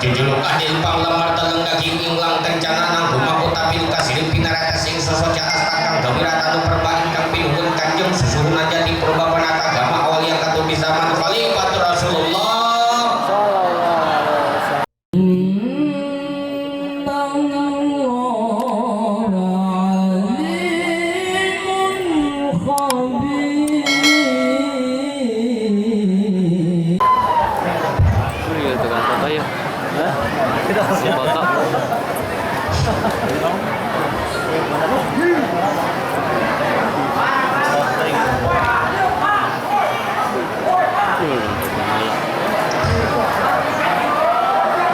Jujuluk adil panglamar teleng daging inglang kencana nang gumaku tapil kasirip pinarata sing sosoca astakang gawirata nu perbain kang pinuhun kanjeng susuhunan jati purba penata agama awal yang katubi zaman khalifatur Rasulullah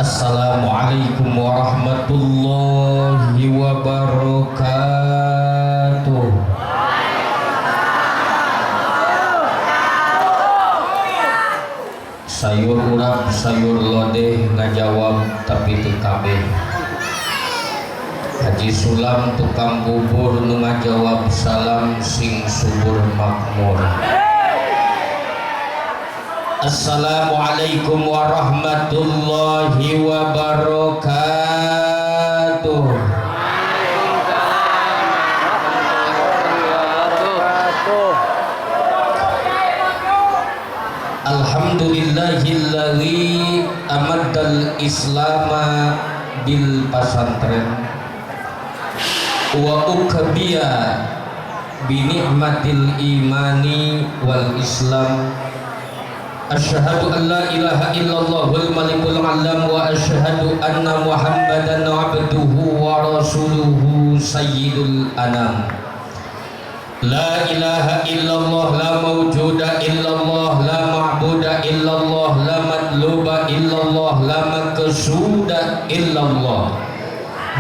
Assalamualaikum warahmatullahi wabarakatuh. Sayur urap sayur lodeh ngajawab tapi teu kabeh. Haji Sulam tukang bubur nu ngajawab salam sing subur makmur. Assalamualaikum warahmatullahi wabarakatuh. Alhamdulillahilladzi amaddal islama bil pasantren wa ukbiya bi ni'matil imani wal islam. Asyhadu an la ilaha illallahul malikul alam wa asyhadu anna muhammadan abduhu wa rasuluhu sayyidul anam. La ilaha illallah la mawjuda illallah la ma'buda illallah la matluba illallah la maqsuda illallah.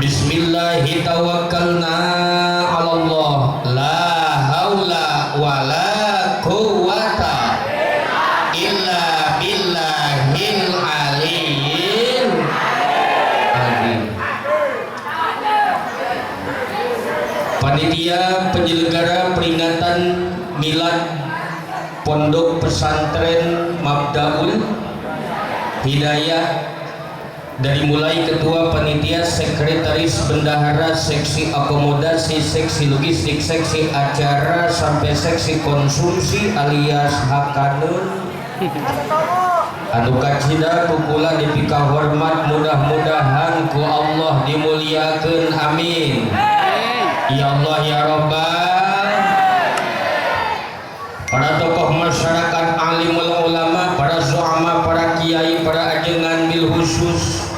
Bismillahi tawakkalna 'alallah la haula wa la quwwata illa billahil aliyyil azim. Panitia penyelenggara peringatan milad Pondok Pesantren Mabdaul Hidayah, dari mulai ketua panitia, sekretaris, bendahara, seksi akomodasi, seksi logistik, seksi acara, sampai seksi konsumsi alias hakaneun anu kacida kukula dipika hormat, mudah-mudahan ku Allah dimuliakeun, amin. Ya Allah ya Rabbal. Para tokoh masyarakat, alimul ulama, para zu'ama, para kiai, para ajengan bil khusus,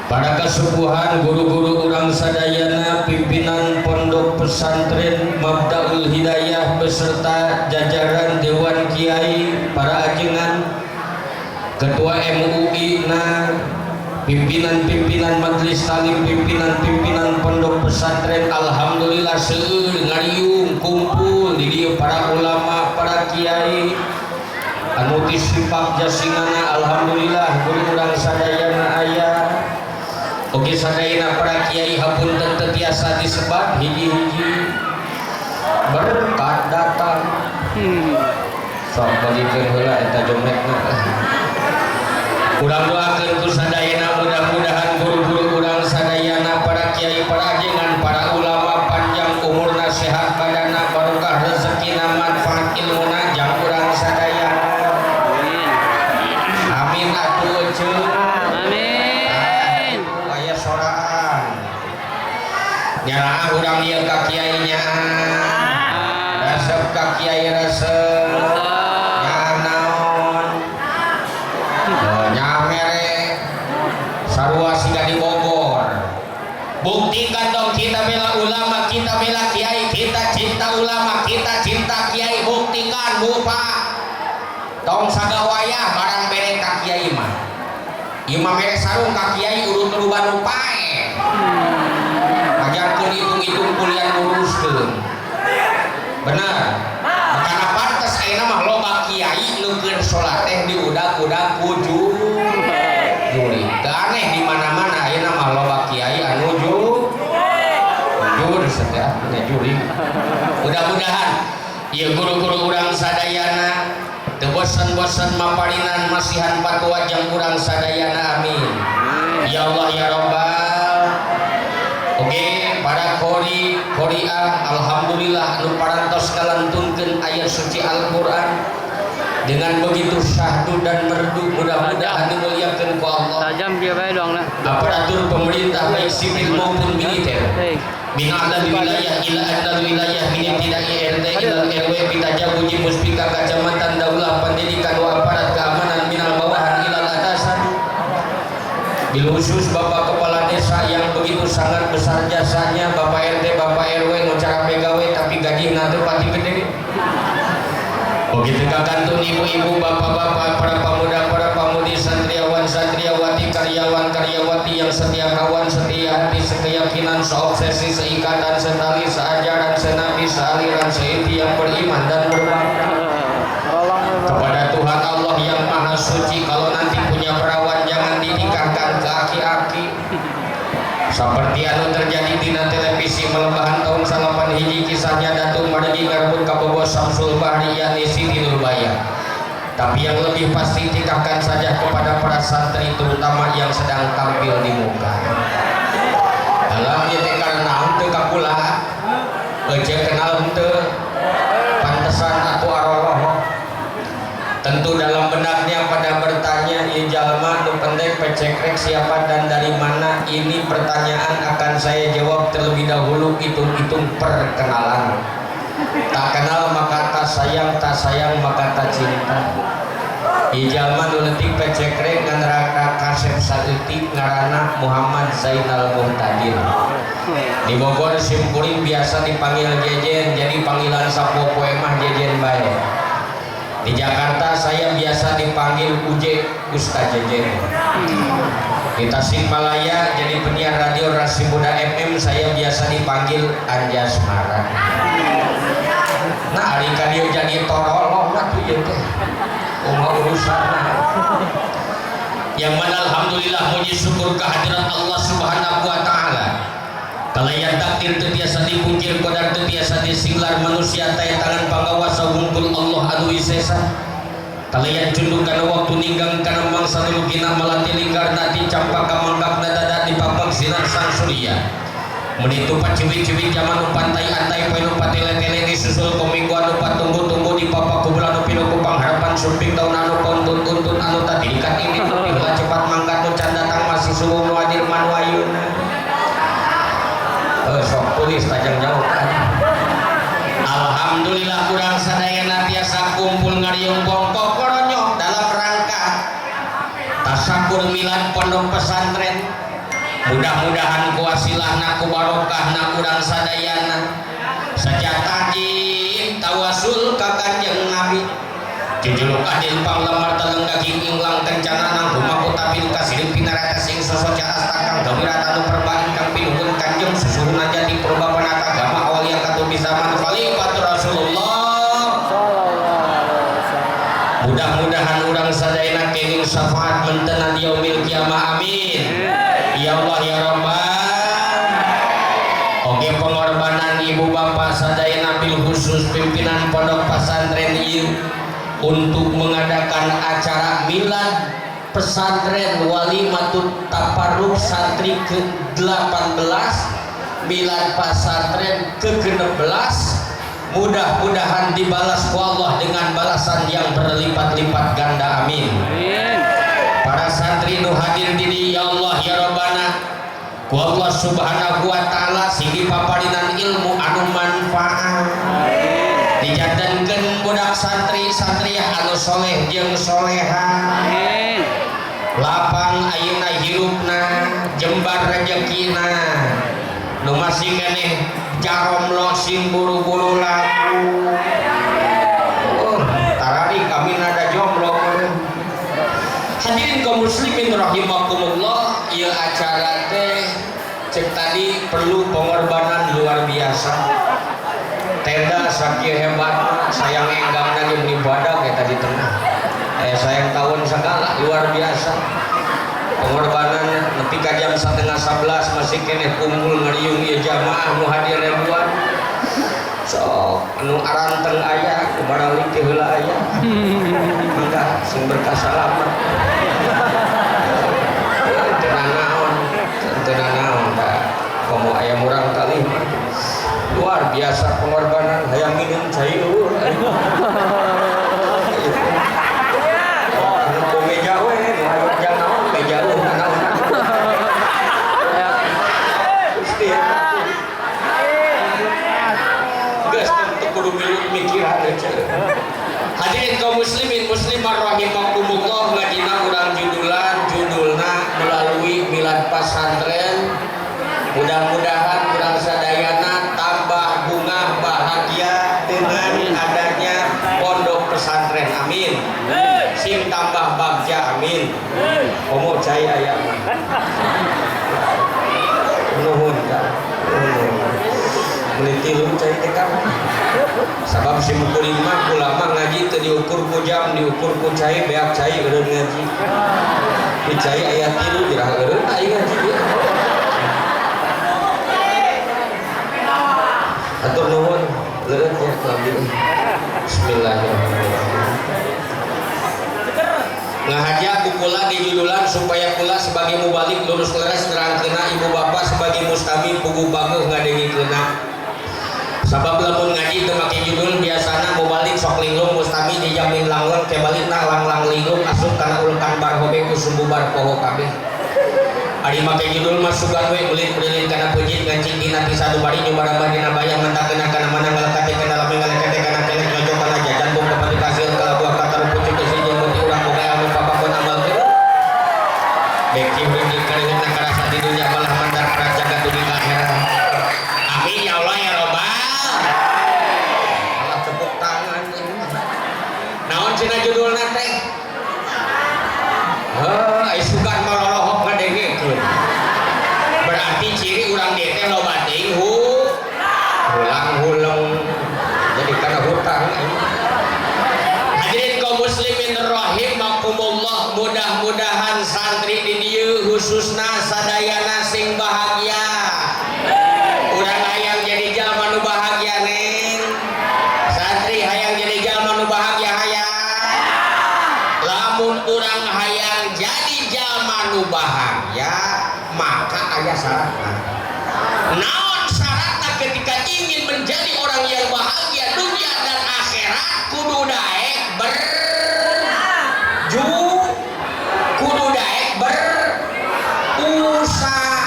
para kesepuhan, guru-guru urang sadayana, pimpinan Pondok Pesantren Mabdaul Hidayah beserta jajaran Dewan Kiai, para ajengan, ketua MUI, pimpinan-pimpinan majelis talim, pimpinan-pimpinan Pondok Pesantren, alhamdulillah seueur ngariung kumpul di dieu para ulama, para kiai anu tisifak jasingana, alhamdulillah guru urang sadayana aya. Oke sadayana para kiai hapunten teu tiasa disebat hiji-hiji berkat datang. Sok balikeun heula eta jomrekna. Urang doakeun ku sadayana mudah-mudahan guru-guru urang sadayana, para kiai, para ajengan, para ulama panjang umurna, sehat badana, barokah rezekina, manfaat ilmuna jang urang sadayana. Amin atuh ceuk. Amin. Aya soraan. Nyaraah urang ieu ka kiai nya. Resep ka kiai resep. Sarua siga di Bogor. Buktikan dong, kita bela ulama, kita bela kiai, kita cinta ulama, kita cinta kiai. Buktikan Bapak. Tong sagawayah barang bere ka kiai mah. Ieu mah mere sarung ka kiai urut ruban upae. Ajarkeun hitung-hitung kuliah luruskeun. Benar. Karena pantes ayeuna mah loba kiai neukeun salat teh di udag-udag kujur. Aneh di mana-mana ayeuna mah loba kiai anu jujur saja punya juri. Mudah-mudahan ieu guru-guru urang sadayana teu bosan-bosan maparinan masihan fatwa jang urang sadayana, amin. Qori'ah alhamdulillah anu parantos kalantunkeun ayat suci Al-Qur'an dengan begitu syahdu dan merdu mudah-mudahan dimuliakeun ku Allah. Tajam dia bae doang lah. Aparatur pemerintah baik sipil maupun militer. Min adal wilayah ila adal wilayah min ibtidai RT ila RW pitaja uji muspika kecamatan daulah pendidikan wa aparat keamanan minal bawahan ilal atasan. Bil khusus Bapak Kepala Desa yang begitu sangat besar jasanya, Bapak RT, Bapak RW ngucara pegawai tapi gaji nanti pati gede. Begitu kantun ibu-ibu, bapak-bapak, para pemuda, para pemudi, santriawan, santriawati, karyawan, karyawati yang setia kawan, setia hati, sekeyakinan, seobsesi, seikatan, setali, seajaran, senabi, sealiran, seiti yang beriman dan berbakti kepada Tuhan Allah yang Maha Suci. Kalau nanti punya perawan jangan dinikahkan ke aki-aki seperti anu terjadi di televisi melebahan tahun 8 hiji kisahnya Datuk Mardi ngarbut kabogo Samsul Bahri yani Siti Nurbaya. Tapi yang lebih pasti nikahkan saja kepada para santri terutama yang sedang tampil di muka. Dalam itu karena untuk kapula ejek kenal untuk pantesan atau arwah. Tentu dalam benaknya pada bertanya jalma nu pendek pecekrek siapa dan dari mana. Ini pertanyaan akan saya jawab terlebih dahulu, hitung-hitung perkenalan. Tak kenal maka tak sayang maka tak cinta. Jalma nu leutik pecekrek ngan raka kasep saeutik ngaranna Muhammad Zainal Muhtadin. Di Bogor simkuring biasa dipanggil Jejen, jadi panggilan sapopoe mah Jejen bae. Di Jakarta saya biasa dipanggil Uje Ustaz Jejen. Di Tasikmalaya jadi penyiar radio Rasi Muda FM saya biasa dipanggil Anjas Mara. Nah hari kadio jadi torolong tuh ya teh. Urusan. Yang mana alhamdulillah puji syukur kehadiran Allah Subhanahu wa taala. Kalayan takdir teu tiasa dipungkir kodar teu tiasa disinglar manusia taya tangan pangawasa hungkul Allah anu isesa. Kalayan cundung kana waktu ninggang kana mangsa nulukina malati linggar nati campaka mangkakna dada dipapag sinar sang surya. Menitu paciwit-ciwit zaman nu pantai antai poe nu patele-tele disusul kominggu anu patunggu-tunggu di papak kubul anu pinuku pangharapan sumping taun anu kontun-tuntun anu tadi dikat ini bila cepat mangkat nu can datang masih subuh nu hadir manu ayuna. Sok tulis tajam jauh kan. Alhamdulillah kurang sadayana tiasa kumpul ngariung bongkok koronyok dalam rangka tasakur milad pondok pesantren. Mudah-mudahan kuasilahna kubarokahna kurang sadayana saja tajim tawasul ka Kanjeng Nabi. Jujuluk adil panglamar teleng daging inglang kencana nang rumaku tapi kasih pinarata sing sosoca astakang gawirata nu perbain kang pinuhun Kanjeng susuhuna jadi purbapanata agama awal yang katu di zaman Khalifatur Rasulullah. Mudah-mudahan urang sadayana kenging syafaat mentenan yaumil kiamah amin. Ya Allah ya Rabbal. Oke pengorbanan ibu bapak sadayana bil khusus pimpinan pondok pesantren ieu untuk mengadakan acara milad pesantren walimatut taparruk santri ke-18 milad pesantren ke-16 mudah-mudahan dibalas ku Allah dengan balasan yang berlipat-lipat ganda amin. Para santri nu hadir di ya Allah ya Rabbana ku Allah Subhanahu wa taala sing dipaparinan ilmu anu manfaat. Dijadankeun budak santri-santri anu soleh jeung soleha. Lapang ayeuna hirupna, jembar rezekina. Nu masih keneh jaromlo sing buru-buru laku. Tarari kami nada jomblo. Hadirin kaum muslimin rahimakumullah, ieu acara teh cek tadi perlu pengorbanan luar biasa. Tenda sakit hebat, sayang enggang lagi beribadah kayak tadi tengah. Sayang tahun segala luar biasa. Pengorbanan nepi ka jam 10:30 masih keneh kumpul ngeriung ieu jamaah nu hadir ribuan. So anu aranteng aya kubaralik teh heula aya. Mangga sing berkah salamet. Teu naon da komo aya murang kali. biasa pengorbanan hayang minum cai eueuh. Oh, meja we, jangan naon meja eueuh naon. Pasti ya. Geus teu kudu mikiran aja. Hadirin kaum muslimin muslimah rahimakumullah, ngajina urang judulna melalui milad pesantren. Mudah-mudahan urang sadayana tambah bunga bahagia dengan adanya pondok pesantren, amin. Sim tambah bagja, amin. Komo cai aya mah. Nuhun ka. Meuli tilu cai teh ka. Sabab sim kuring mah ulama ngaji teu diukur ku jam, diukur ku cai, beak cai eureun ngaji. Di cai aya tilu jirah eureun aya ngaji dia. Atur nuhun leureut ya kabeh. Bismillahirrahmanirrahim. Ngahaja kukula di judulan supaya kula sebagai mubalik lurus leres nerangkeuna ibu bapak sebagai mustami pugu bageuh ngadengikeunna. Sabab lamun ngaji teu make judul biasana mubalik sok linglung mustami dijamin langleng ke balikna langlang linglung asup kana ulkan barhobe ku sumbubar poho kabeh. Ari make judul mah sugan we ulit-ulit kana pujit ngancing dina ti sadubari nyumbarambah dina bayang mentakeuna kana mana ngalekate kana lalami ngalekate kana kelek nyojok kana jajan bung kapati kasil kala buah katar pucuk isi jeung beuti urang boga anu papapun amal teu. Beki heuti kareunna karasa di dunya balah mandar prajaga dunia akhirat. Amin ya Allah ya Rabbal. Allah tepuk tangan. Naon cenah judulna teh? Ai sugan maloloh ngadengekeun. Berarti ciri urang dieu teh loba teuing hulang-huleng. Jadi kana hutang. Hadirin kaum muslimin rahimakumullah, mudah-mudahan santri di dieu khususna sadayana sing bahagia. Urang hayang jadi jalma nu bahagia neng. Santri hayang jadi jalma nu bahagia hayang. Lamun urang hayang jadi jalma nu bahagia, maka aya syaratna. Naon syaratna ketika ingin menjadi orang yang bahagia dunia dan akhirat? Kudu daek kudu daek berusaha.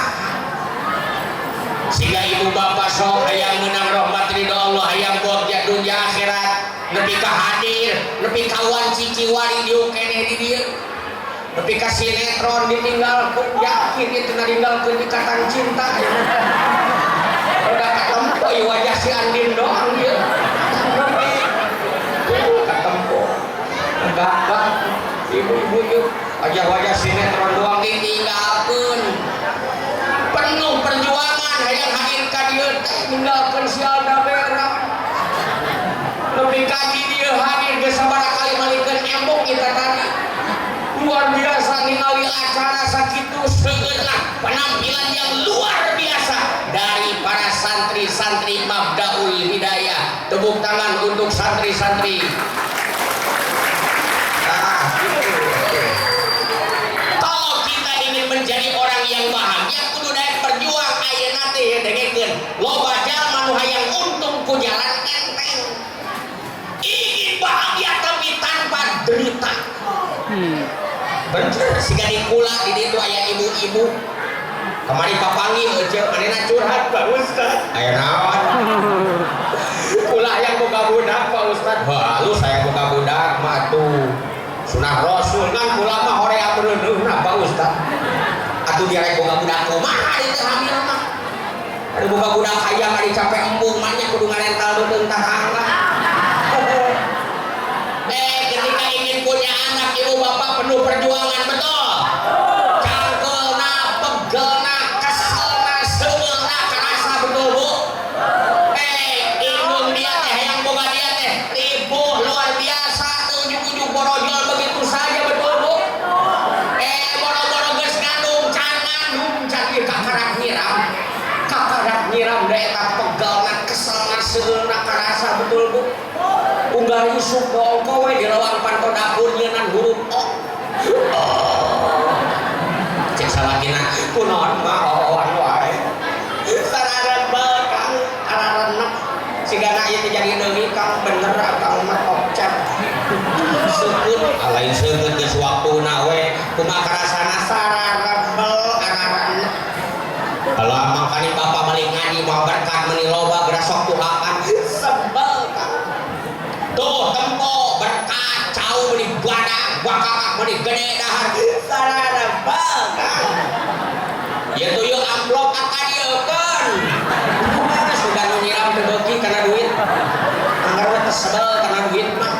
Sehingga ibu bapak sok hayang menang rahmat ridho Allah, hayang bagja dunia akhirat, nepi ka hadir, nepi kawan ciciwari dieu keneh di dieu. Tapi ka sinetron ditinggalkeun, yakin itu ninggalkeun ikatan cinta. Udah katempo wajah si Andin doang dia. Katempo. Enggak. Ibu-ibu yuk, wajah-wajah sinetron doang ditinggalkeun. Penuh perjuangan hayang hadir ka dieu teh ninggalkeun si Alda Vera. Lebih kaki dia hadir geus sabaraha kali malikeun embok kita tadi. Luar biasa ningali acara sakitu segenap penampilan yang luar biasa dari para santri-santri Mabdaul Hidayah. Tepuk tangan untuk santri-santri. Kalau kita ingin menjadi orang yang bahagia kudu daek berjuang ayeuna teh dengekeun loba jalma nu hayang untung ku jalan enteng. Ingin bahagia tapi tanpa derita. Bener siga dikula di ditu aya ibu-ibu kemari papangi euceuk manehna curhat Pak Ustaz. Aya naon? Ulah yang boga budak Pak Ustaz. Halus saya boga budak mah atuh sunah Rasul kan kula mah horea beuneuhna Pak Ustaz. Atuh dia rek boga budak kumaha ari teh hamil mah. Ari boga budak hayang ari capek embung mah nya kudu ngarental deung tahangga. Ketika ingin punya anak ibu bapak penuh perjuangan betul. Cangkelna, pegelna, keselna, seulna karasa betul bu. Indung dia teh hayang boga dia teh ribuh luar biasa tuh ujug-ujug borojol begitu saja betul bu. Boro-boro geus ngandung can ieu kakarak nyiram da eta pegelna, keselna, seulna karasa betul bu. Unggah isuk bongko we di lawang panto dapur nyeunan huruf O. Cek salakina kunaon mah oan wae. Sararan bakang ararenak lain seukeut geus waktuna we kumaha karasana sararembel ararana kalau mangkani bapak balik ngaji mau berkat meni loba geura sok tuhakan sebel kan tuh tempo berkat cau meni badak wakakak meni gede dahar sararembel kan ya tuh yuk amplop akan dieukeun sudah nu nyiram teu beuki karena duit anggar tersebel karena duit mah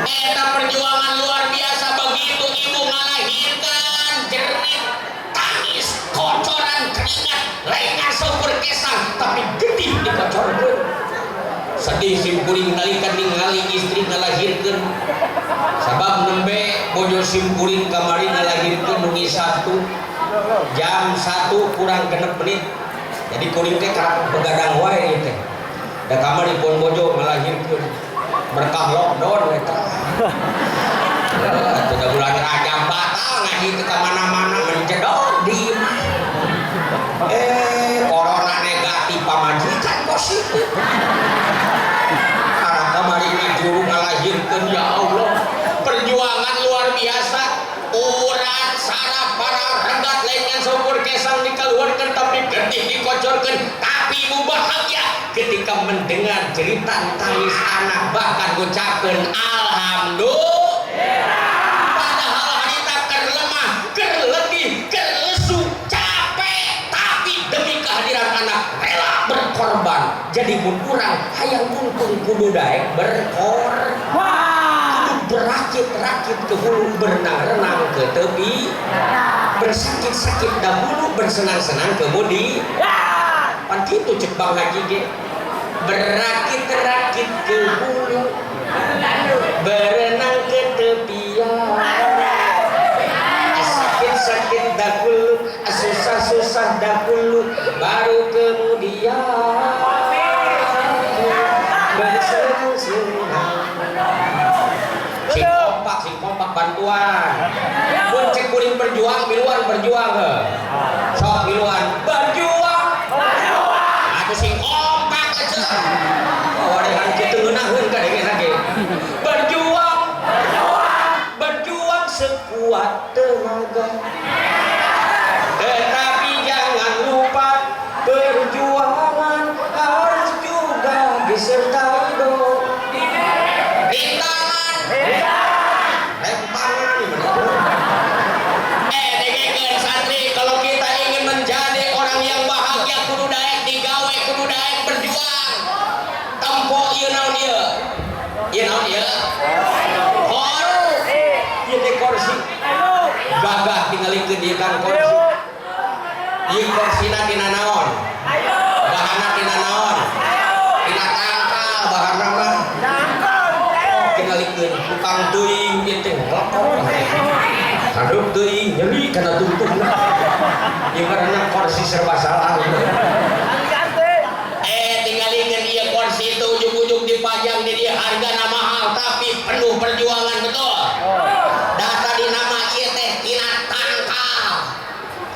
eta perjuangan luar biasa begitu ibu ngalahirkan jerit tangis kocoran keringat lain asup kesang tapi getih dikocorkeun sedih simkuring nalika ningali istri ngalahirkeun sabab nembe bojo simkuring kamari ngalahirkeun nungi 1 jam 1 kurang 6 menit jadi kuring teh karek begadang wae teh da kamari pun bojo ngalahirkeun berkah lockdown eta sudah bulan Rajab batal ngaji ke mana-mana menjedot di corona negatif pamajikan positif karena kamari ngajuru ngalahirkeun ya Allah perjuangan luar biasa urat saraf para regat lainnya seukur kesang dikeluarkan tapi getih dikocorkan tapi ibu bahagia ketika mendengar cerita tangis anak bahkan ucapkan alhamdulillah padahal harita kerlemah kerletih kerlesu capek tapi demi kehadiran anak rela berkorban jadi mun urang hayang untung kudu daek berkorban berakit-rakit ke hulu berenang-renang ke tepi bersakit-sakit dahulu bersenang-senang kemudian pan kitu cek Bang Haji ge berakit-rakit ke hulu berenang ke tepian sakit-sakit dahulu susah-susah dahulu baru kemudian bersenang-senang sing kompak bantuan pun cek kuring berjuang miluan berjuang he sok miluan berjuang aku sing kompak aja oh ada yang kita ngeunahkeun ka denge lagi berjuang sekuat tenaga tetapi jangan lupa perjuangan harus juga disertai dong rintangan dengekeun santri kalau kita ingin menjadi orang yang bahagia kudu daek digawe kudu daek berjuang tempo ieu naon ieu hor ieu teh kursi gagah tingalikeun ieu kan kursi ieu kursina tina naon bahanna tina naon tina tangkal bahanna mah tingalikeun tukang teuing ieu teh hadup teuing nyeri kana tuntungna ieu karena kursi serba salah tingalikeun ieu kursi itu ujug-ujug dipajang di dia hargana mahal tapi penuh perjuangan betul data di nama ieu teh tina tangkal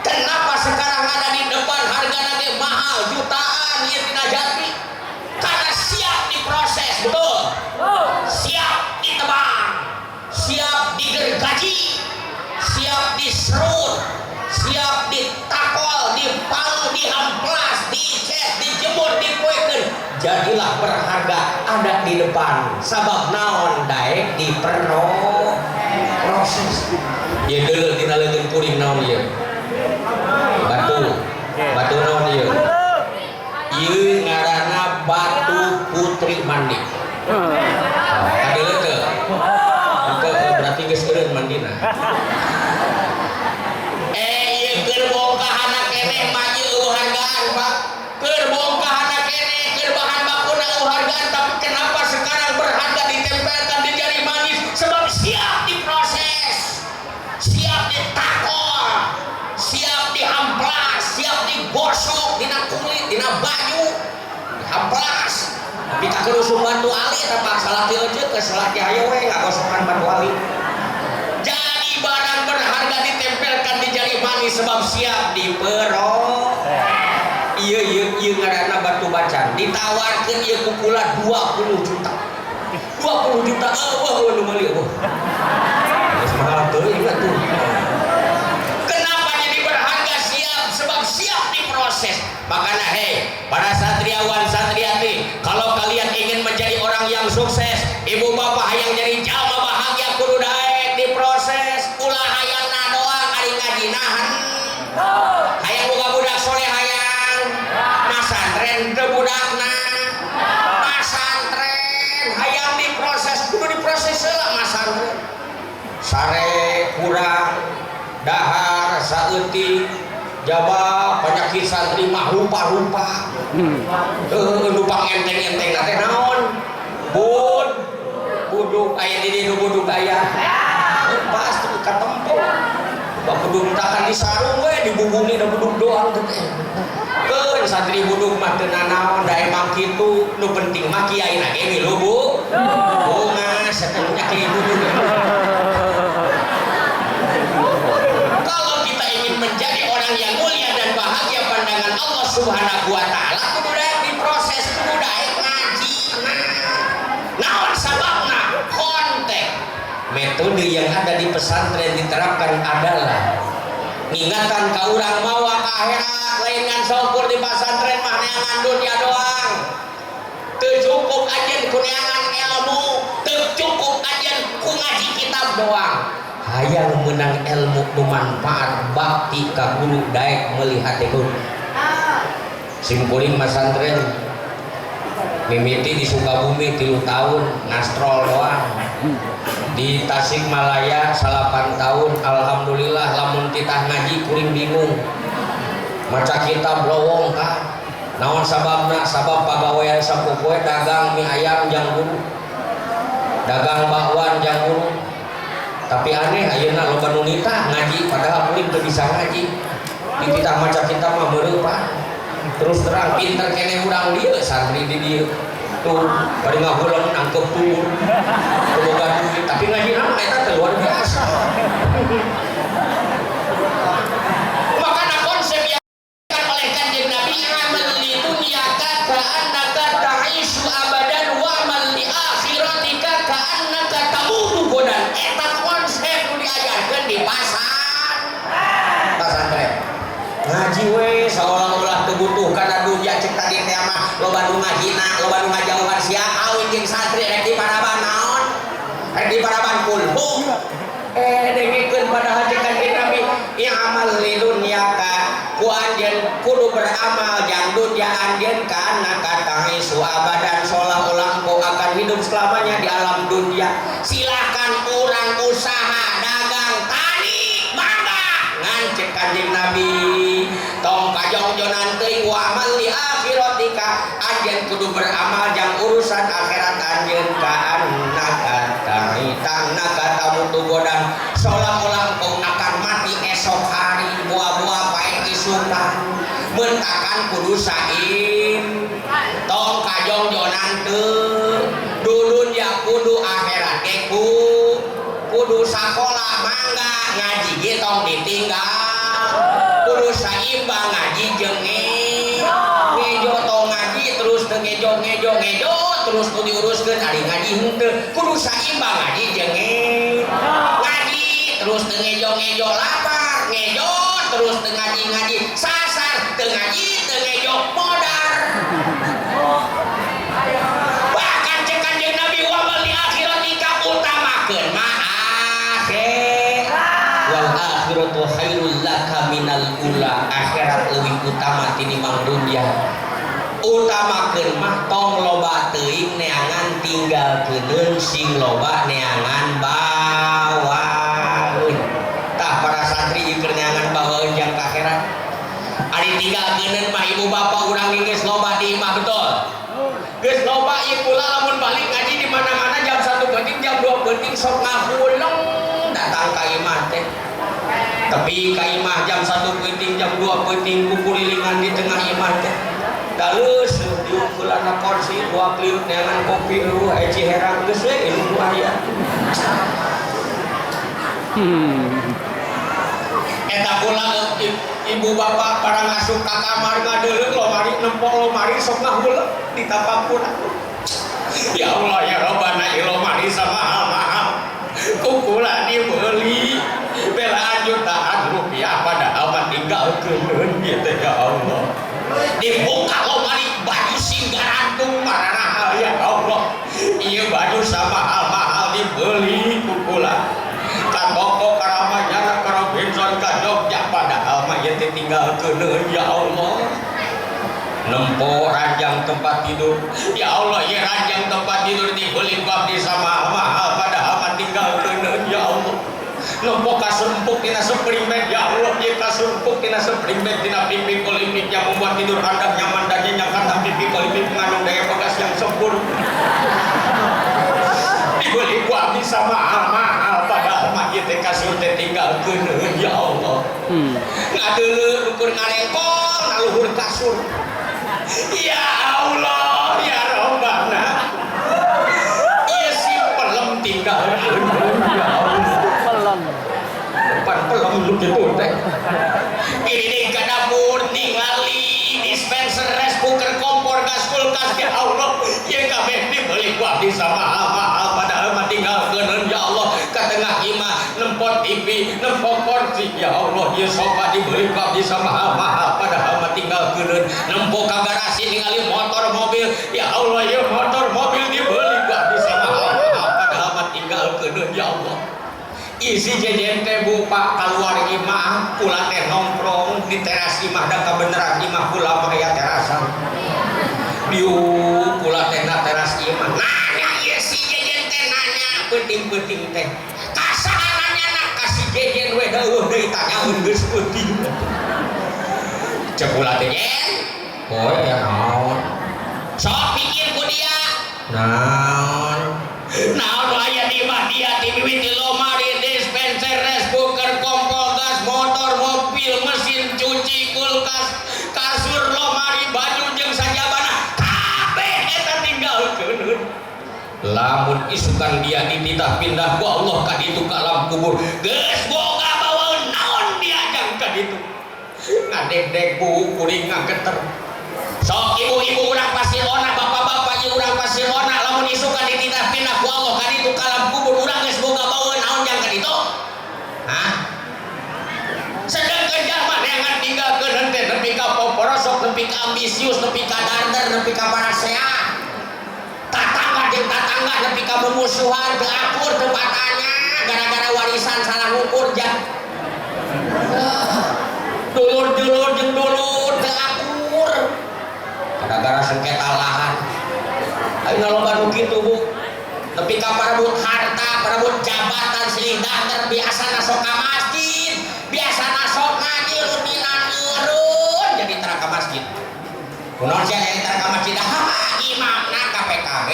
kenapa sekarang ada di depan hargana ge mahal jutaan ieu tina jati karena siap diproses betul siap ditebang siap digergaji siap diserut siap ditakol dipang diamplas dicet dijemur dipoekeun jadilah berharga ada di depan sabab naon daek proses ieu deuleu tina leungeun kuring naon ieu batu naon ieu ieu ngaranna batu putri mandi kadeuleu teu berarti geus eureun mandina ieu keur bongkahana keneh maju eueuh hargaan Pak keur bongkahana keneh keur bahan bakuna eueuh hargaan tapi kenapa sekarang berharga ditempelkan di jari manis sebab siap diproses siap ditakol siap diamplas siap digosok dina kulit dina baju diamplas tapi tak kerusung batu ali tapi salah aja ke salah ayo we nggak gosokan batu ali jadi barang berharga ditempelkan di jari manis sebab siap dipero iya ngaranna batu bacan ditawarkan iya kukula 20 juta 20 juta wah nu meuli wah geus mahal teuing atuh. Kenapa jadi berharga? Siap, sebab siap diproses. Makanya para satriawan satriati, kalau kalian ingin menjadi orang yang sukses, ibu bapak hayang jadi jalma bahagia kudu daek diproses. Ulah hayang na doang ari ngajinahan. Hayang boga budak soleh hayang. Masantren teu budakna. Masantren hayang diproses, kudu diproses heula masantren. Sare kurang dahar saeutik jaba penyakit santri mah rupa-rupa numpang enteng-enteng teh naon buduk aya di dieu buduk aya pasti katempo bak buduk takan di sarung we dibubungi da buduk doang teh keun santri buduk mah teu nanaon da emang kitu nu penting mah kiai na ge milu bu bunga satemnya kiai buduk. Kalau kita ingin menjadi orang yang mulia dan bahagia pandangan Allah Subhanahu wa taala kudu daek diproses, kudu daek ngaji. Naon sababna? Konteks. Metode yang ada di pesantren diterapkan adalah ngingatkan ka urang mawa ka akhirat, lain ngan syukur di pesantren mah neangan dunia doang. Teu cukup ajeun ku neangan ilmu, teu cukup ajeun ku ngaji kitab doang. Hayang menang ilmu bermanfaat bakti ka guru daek melihat itu simkuring masantren mimiti di Sukabumi 3 tahun ngastrol doang di Tasikmalaya 8 tahun alhamdulillah lamun titah ngaji kuring bingung maca kitab lowong kan naon sababna sabab pagawean sapopoe dagang mie ayam jang guru dagang bakwan jang guru. Tapi aneh ayeuna loba nu nitah ngaji padahal kuring teu bisa ngaji. Di kita maca kitab mah meureuh Pak. Terus terang pinter keneh urang dieu santri di dieu. Tuh bari ngahuleung nangkep tuh. Boga duit tapi ngaji mah eta teh luar biasa. Makana konsep yang dikatakan oleh Kanjeng Nabi amal li dunyaka ka'annaka ta'ishu abadan wa amal li akhiratika ka'annaka tamutu godan. Eta diajarkan di pasantren ngaji we seolah-olah kebutuhkan dunia cek tadi teh mah loba nu ngajina loba nu ngajauhan sia awin jeung santri rek di paraban naon rek di paraban kulhu dengikeun padahal cek Kanjeng Nabi amal li dunyaka ku anjeun kudu beramal jang dunya anjeun kana kataisu abadan seolah-olah engkau akan hidup selamanya di alam dunia. Silakan urang usaha cek Kanjeng Nabi tong kajongjonan teuing wa amal li akhiratika anjeun kudu beramal jang urusan akhirat anjeun ka annaka ta'itannaka tamutu godan seolah-olah engkau akan mati esok hari buah-buah pae isukan mentakan kudu sain tong kajongjonan teu dulun ya kudu akhirat ge kudu sakola mangga ngaji ge tong ditinggal kudu saimbang ngaji jeung ngejo tong ngaji terus teu ngejo terus teu diuruskeun ari ngaji henteu kudu saimbang ngaji jeung ngaji terus teu ngejo lapar ngejo terus teu ngaji sasar teu ngaji teu ngejo modar bahkan cek Kanjeng Nabi wa mal li akhiratika utamakeun mah wal akhiratu khairul laka minal ula akhirat leuwih utama tinimbang dunya utamakeun mah tong loba teuing neangan tinggalkeun sing loba neangan bawaeun tah para santri ieu neangan bawaeun jang ka akhirat ari tinggalkeun mah ibu bapak urang geus loba di imah betul geus loba ieu pula lamun balik ngaji di mana-mana jam 1 penting jam 2 penting sok ngahuleng datang ka imah teh tapi ka imah jam 1 penting jam 2 penting kukulilingan di tengah imah teh dalus diukulana kursi 2 kliuk neangan kopi lu eci herang geus we ilmu aya eta pula ibu bapak parang asup ka kamar ngadeuleuh lomari nempok lomari sok ngahuleung di tapakuna ya Allah ya Rabbana kilo manis mahal-mahal kukula dibeli belaan jutaan rupiah padahal mah tinggal keun gitu ya Allah. Dibuka lo manis baju singgarantung marana ya Allah. Iya baju sama mahal-mahal dibeli kukula ka toko karamanya ka Robinson ka Jogja padahal mah ieu teh tinggal keun ya Allah. Nempo ranjang tempat tidur ya Allah, ya ranjang tempat tidur dibeli bab di sama mahal padahal mah tinggal keun ya Allah. Nempo kasempuk tina suplemen ya Allah, ya kasempuk tina suplemen tina pipi kolimik yang membuat tidur Anda nyaman dan nyenyak karena pipi kolimik mengandung daya bekas yang sempurna. Dibeli bab di sama mahal padahal mah ieu teh kasur teh tinggal keun ya Allah. Ngadeuleu ukur ngalengkol naluhur kasur. Ya Allah, ya Rabbana. Iya si pelem tinggal ya Allah. Pelem lu gitu teh. Ini ka dapur ningali dispenser, rice cooker, kompor, gas, kulkas ya Allah. Ya kabeh dibeli ku abdi mahal-mahal padahal mah tinggal keun ya Allah. Ka tengah imah nempot TV, nempot kursi ya Allah. Ya sofa dibeli ku abdi mahal-mahal padahal mah tinggal keun. Nempo ka garasi ningali motor mobil ya Allah, ya motor mobil dibeli ku abdi mahal-mahal padahal mah tinggal keun ya Allah. Isi jejen teh buka keluar imah kula teh nongkrong di teras imah da kabeneran imah kula mah aya terasan diu kula teh na teras imah nanya ieu si jejen teh nanya penting-penting teh kasaha nanya na ka si jejen we heueuh deui tanyaeun geus penting cek kula teh jen poe ya naon sok pikir ku dia naon aya di mah dia ti mimiti lomari dispenser, rice cooker, kompor, gas, motor, mobil, mesin cuci, kulkas, kasur, lomari, baju jeung sajabana kabeh eta tinggal keun. Lamun isukan dia dititah pindah ku Allah ka ditu ka alam kubur geus boga bawaeun naon diajang ka ditu ngadeg-deg bu kuring ngageter. Sok ibu-ibu urang Pasilona, bapak-bapak ieu urang Pasilona lamun isukan dititah pindah ku Allah ka ditu ka alam kubur urang geus boga bawaeun naon jang ka ditu? Hah? Sedangkan jalma neangan tinggalkeun henteu nepi ka poporosok, nepi ka ambisius, nepi ka darder, nepi ka parasea. Tatangga jeung tatangga nepi ka memusuhan, teu akur teu patanya gara-gara warisan salah ukur jah. Dulur-dulur jeung dulur teu akur. Gara-gara sengketa lahan. Ayeuna loba nu kitu Bu. Nepi ka parebut harta, parebut jabatan silih dander biasana sok ka masjid, biasana sok ngaji rutinan eureun jadi tara ka masjid. Kunaon sia jadi tara ka masjid? Imamna ka PKB.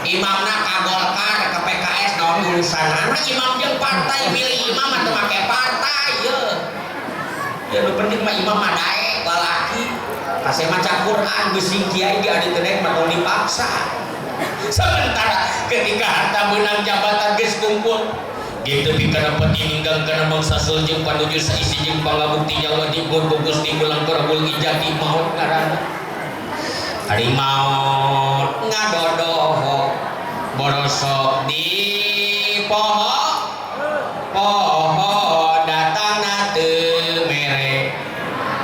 Imamna ka Golkar, ka PKS naon urusanna? Imam jeung partai milih imam atuh make partai ye. Ya nu penting mah imam mah daek lalaki. Kasih maca Quran beusi kiai ge adi teu daek mah dipaksa. Sementara ketika harta menang jabatan geus kumpul gitu kana peti ninggang kana mangsa seujung panuju saisi jeung pangabukti nyawa dibur bungkus timulang korabul ijati maut ngaranna hari maut ngadodoh borosok di poho datangna teu mere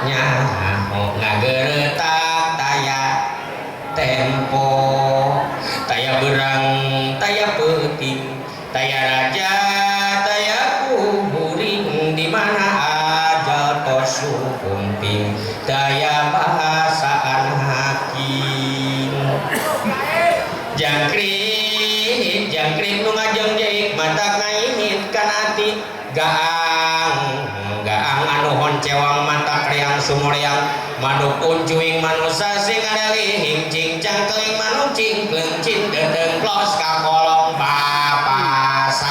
nyaho ngageretak taya tempo taya berang, taya peting, taya raja, taya kuhuring, di mana aja tos kumping, taya bahasaan hakim. Jangkrik nu ngajeng jeik mata ngainit kanati gaang anu honcewang mata kriang sumuryang manuk uncuing manusa sing ngadalihing cincang keling manuk cingkleng cin dedeng klos ka kolong papasatar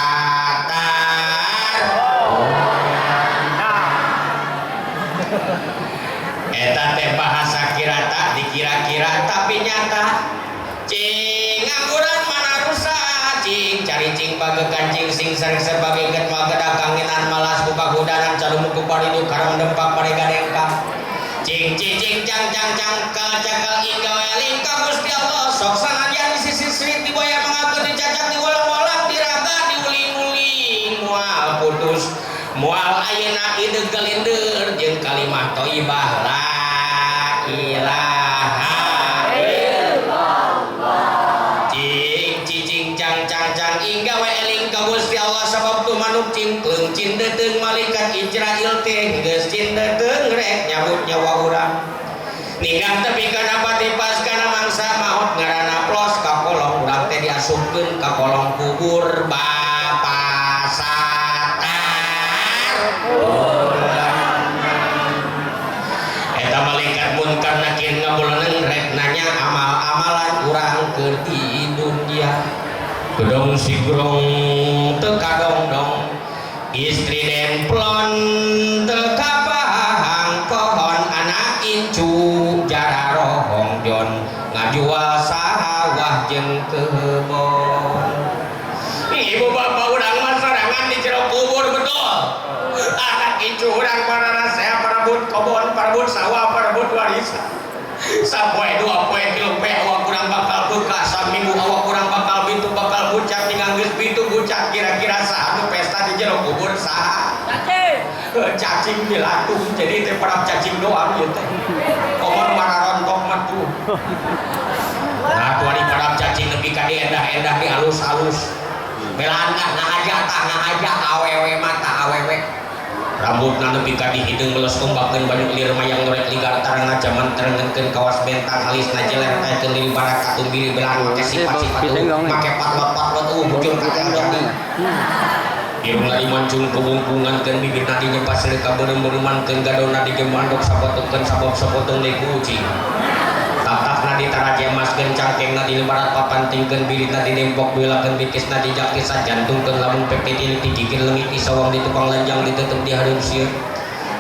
eta teh bahasa kirata dikira-kira tapi nyata cing ngangguran mana rusak cing cari cing bagekan cing sing sering sebagai ketma gedakanginan malas buka kudanan calumuku paridu karang dempak parigadengkang cing cing jang cakal hingga weling ka Gusti Allah sok sanajan di sisi sri diboya mengaku dicacak diulang-ulang diraga diuling-uling moal putus moal ayeuna ideg gelindir jeung kalimat thayyibah la ilaha illallah cing jang hingga weling ka Gusti Allah sabab tu manuk cingkleng cin deuteung malaikat Israil teh geus cin deuteung rek nyabut nyawa urang ninggang tepi kana pati pas kana mangsa maot ngaranna plos ka kolong urang teh diasupkeun ka kolong kubur Bapa Satar eta malaikat munkar nakir ngabuleuneun rek nanya amal-amalan urang keur di dunya gedong sigrong teka dong istri demplon teka pahang kohon anak incu jara rohong jon ngajual sawah jeung kebon ibu bapak urang mah sorangan di jero kubur betul anak incu urang pararasea parebut kebon parebut sawah parebut warisan sapoe dua poe tilu poe awak kurang bakal buka saminggu awak kurang bakal pintu bakal bucak tinggal geus pintu bucak kira-kira saha pesta di jero kubur saha cacing dilatung jadi teh parab cacing doang ieu teh komon mararontok mah tuh nah tuh di parab cacing nepi ka diendah-endah di halus-halus belaan ngahaja awewe mata awewe rambutna nepi ka di hideung meles kumbakeun baju lir mayang norek ligar tarangna jaman terengkeun kawas bentang alisna jeler taekeun lili baraka umbiri belaan make sifat-sifat make patlot bujur kata jadi irungna dimancung kebungkungankeun bibirna dinyepas sedekah beureum-beureumankeun gadona digemandok sapotokeun sabab-sapotong deui kucing tatakna ditarajemaskeun cangkengna dilebarat papantingkeun biritna dinempok beulakeun bikisna dijakisa jantungkeun lamun pepeti digigir leungit isawang di tukang lanjang ditutup di hareum sieun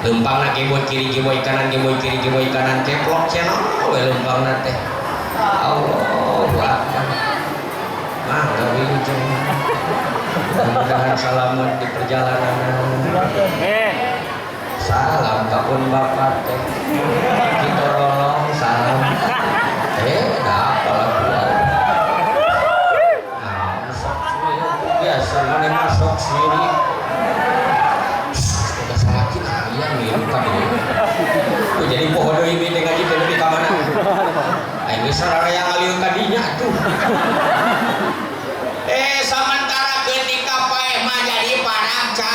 leumpangna geboy kiri geboy kanan geboy kiri geboy kanan keplok cenah we leumpangna teh Allahu akbar mangga wilujeng mudah-mudahan selamat di perjalanan salam kapun bapak teh kita rolong salam dah apalah buat nah biasa mana masuk sendiri sudah sangat kita ayam nih lupa deh jadi pohon ini dengan kita lebih ke mana ini sarara yang ngaliung kadinya tuh sementara ketika paeh mah jadi parakca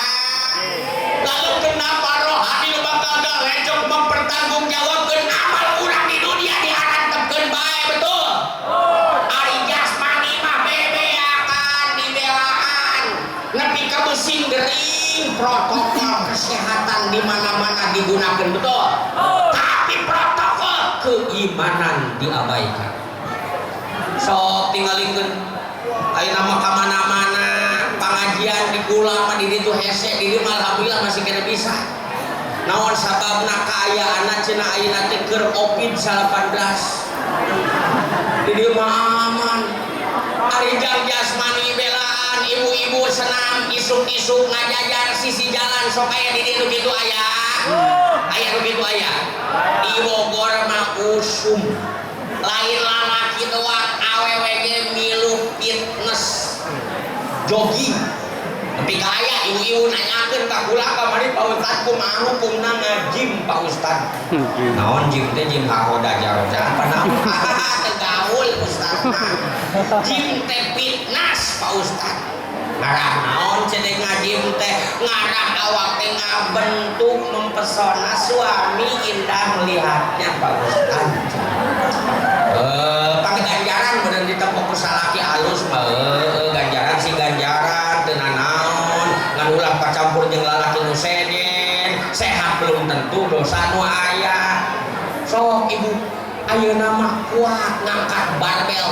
lalu kenapa rohani bakal galecok mempertanggungjawabkeun amal urang di dunia diharantepkeun bae betul ari jasmani mah bebeakan dibelaan nepi ka besing gering protokol kesehatan di mana-mana digunakan betul tapi protokol keimanan diabaikan sok tinggalikeun ayeuna mah ka mana-mana pangajian di kula mah di ditu hese di dieu alhamdulillah masih kena bisa naon sababna kaayaan cenah ayeuna teh keur Covid 19 di dieu mah aman ari jang jasmani belaan ibu-ibu senam isuk-isuk ngajajar sisi jalan sok aya di dieu kitu aya nu kitu aya di Bogor mah usum lain lalaki doang awewe ge milu fitness jogging tapi kaya ibu-ibu nanyakeun ka kula kamari Pak Ustad kumaha hukumna ngajim Pak Ustad naon jim teh jim hakoda jaroja apa naon teu gaul Ustad jim teh fitness Pak Ustad ngarah naon cenah ngajim teh ngarah awak teh ngabentuk mempesona suami indah melihatnya Pak Ustad pakai ganjaran bener ditempok salaki halus mah ganjaran si ganjaran teu naon ngan ulah pacampur jeung lalaki nu sejen sehat belum tentu dosa nu aya sok ibu ayeuna mah kuat ngangkat barbel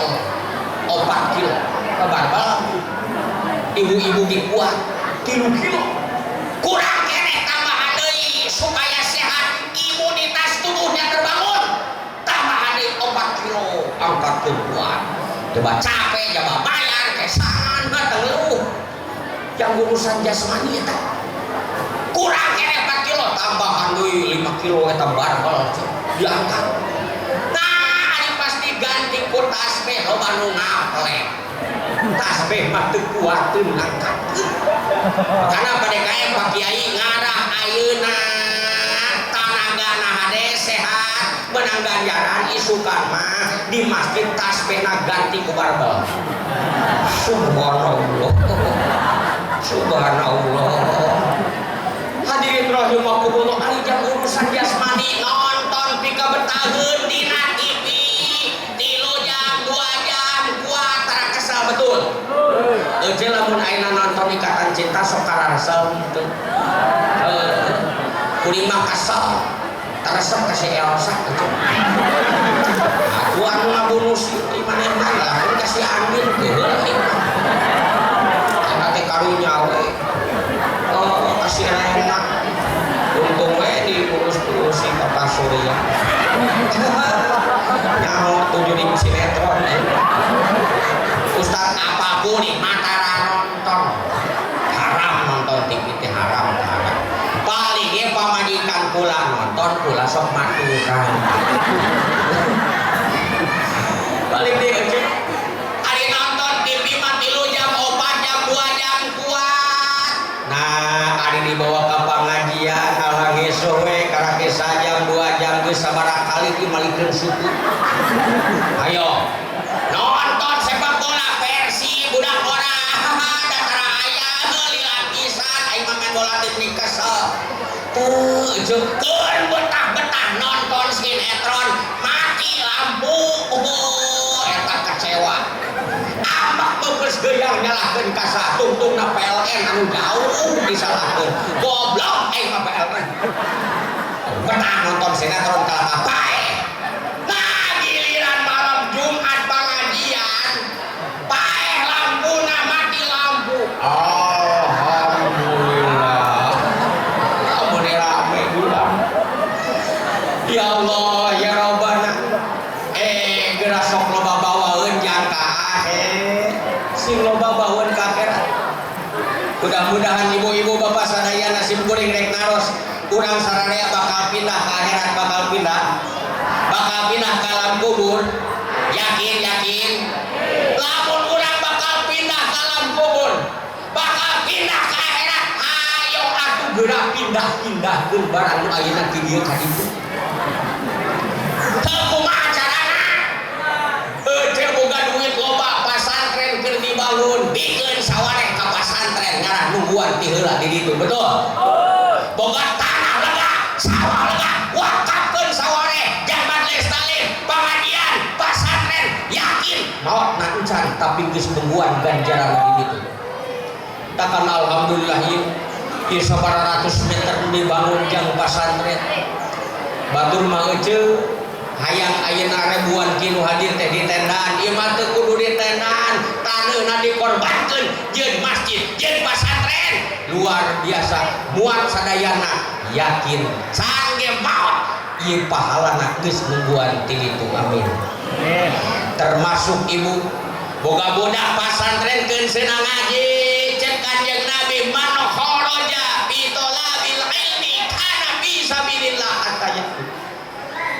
4 kilo ka barbel ibu-ibu ge kuat 3 kilo kurang keneh tambahan deui supaya sehat imunitas tubuhnya terbangun tambahan deui 4 kilo angkat kuat coba capek coba bayar kesan teu leuh yang urusan jasmani eta kurang keneh 4 kilo tambahan deui 5 kilo eta barbel diangkat. Nah, ini pasti ganti ku tasbih loba nu ngaplek. Tasbih mah teu kuateun angkat. Karena pada kae Pak Kiai ngarah ayeuna tanagana hade sehat menang ganjaran isukan mah di masjid tasbihna ganti ku barbel. Subhanallah. Subhanallah. Hadirin rahimakumullah, ari jam urusan jasmani nonton pika betaheun dina TV 3 jam 2 jam kuat tara kesal betul. Eueuh lamun ayeuna nonton Ikatan Cinta sok kararesem teu. Kuring mah kasal taresep ka si Elsa eueuh. Aku anu ngabunuh si manehna lamun ka si Andin teuh teh karunya we. Oh, kasih enak. Untung we diurus-urus si Papa Surya. Nyaho 7.000 sinetron. Ustaz apapun nih matara nonton. Haram nonton TV teh haram. Paling ge pamajikan kula nonton kula sok maturan. Paling dia aja. Ari nonton TV mah 3 jam 4 jam 2 jam kuat. Nah, ari dibawa ke pengajian halangi sowe karake sajam 2 jam geus sabaraha kali dimalikeun suku. Ayo. Nonton sepak bola versi budak orang. Datara aya geuli lapisan aing mah main bola teknik kesel. Teu jeung betah-betah nonton sinetron mati lampu. Eta kecewa. Amak bebeus geulang nyalahkeun ka satungtungna PLN anu jauh disalahkeun. Goblok aing mah PLN. Betah nonton sinetron kalahkah bae. Nah, giliran malam Jumat pengajian, bae lampuna mati lampu. Alhamdulillah. Amun rame ulang. Ya Allah, ya Rabbana. Geura sok loba bawaeun jang ka akhir. Sing loba bawaeun ka akhirat. Mudah-mudahan ibu-ibu bapak sadaya nasib kuring rek naros. Urang sararea bakal pindah ka akhirat, bakal pindah ka alam kubur. Yakin? Lamun urang bakal pindah ka alam kubur, bakal pindah ka akhirat. Ayo atuh geura pindah-pindahkeun barang nu ayeuna ti dieu ka ditu. Teu kumaha carana? Teu boga duit loba pasantren keur dibangun, bikeun sawareh ka pasantren ngaran nungguan ti heula di ditu, betul? Boga tanah lega, sawah lega, wakafkeun sawareh, jabat lestari, pengajian, pasantren, yakin naot na encan tapi geus nungguan ganjaran di ditu. Takkan alhamdulillah ieu sabaraha ratus meter dibangun jang pasantren. Batur mah euceul hayang ayeuna ribuan kilo hadir teh di tendaan. Ieu mah teu kudu di tendaan, taneuna dikorbankeun jeung masjid, jeung pasantren. Luar biasa, muat sadayana yakin sangge maot ieu pahalana geus nungguan ti ditu. Amin. Termasuk ibu boga budak pasantren keun seunang ngaji. Cek Kanjeng Nabi man kharaja bi talabil ilmi kana fi sabilillah ataya.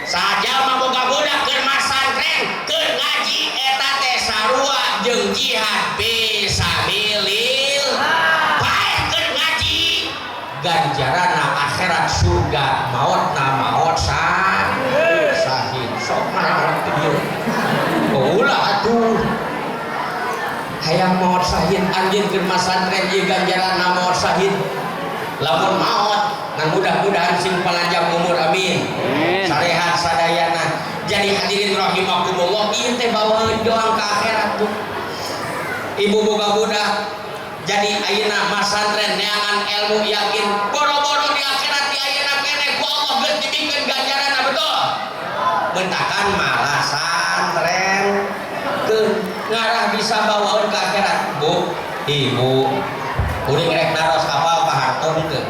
Saja mah boga budak keur pasantren keur ngaji eta teh sarua jeung jihad fi sabilillah. Bae keur ngaji ganjaranna akhirat surga, maotna maot sahid. Sok mah teu dieu. Ulah atuh. Hayang maot sahid anjeun keur pasantren ieu ganjaranna maot sahid. Lamun maot ngan mudah-mudahan sing panjang umur amin. Sarehat sadayana. Jadi hadirin rahimakumullah, ieu teh bawaeun doang ka akhirat tuh. Ibu boga budak jadi ayeuna pasantren neangan ilmu yakin boro-boro di akhirat di ayeuna keneh ku Allah geus dibikeun ganjaranna, betul? Bentakan malah santren keun ngarah bisa bawaeun ka akhirat. Bu, ibu kuring rek naros kapal Pak Harto teu.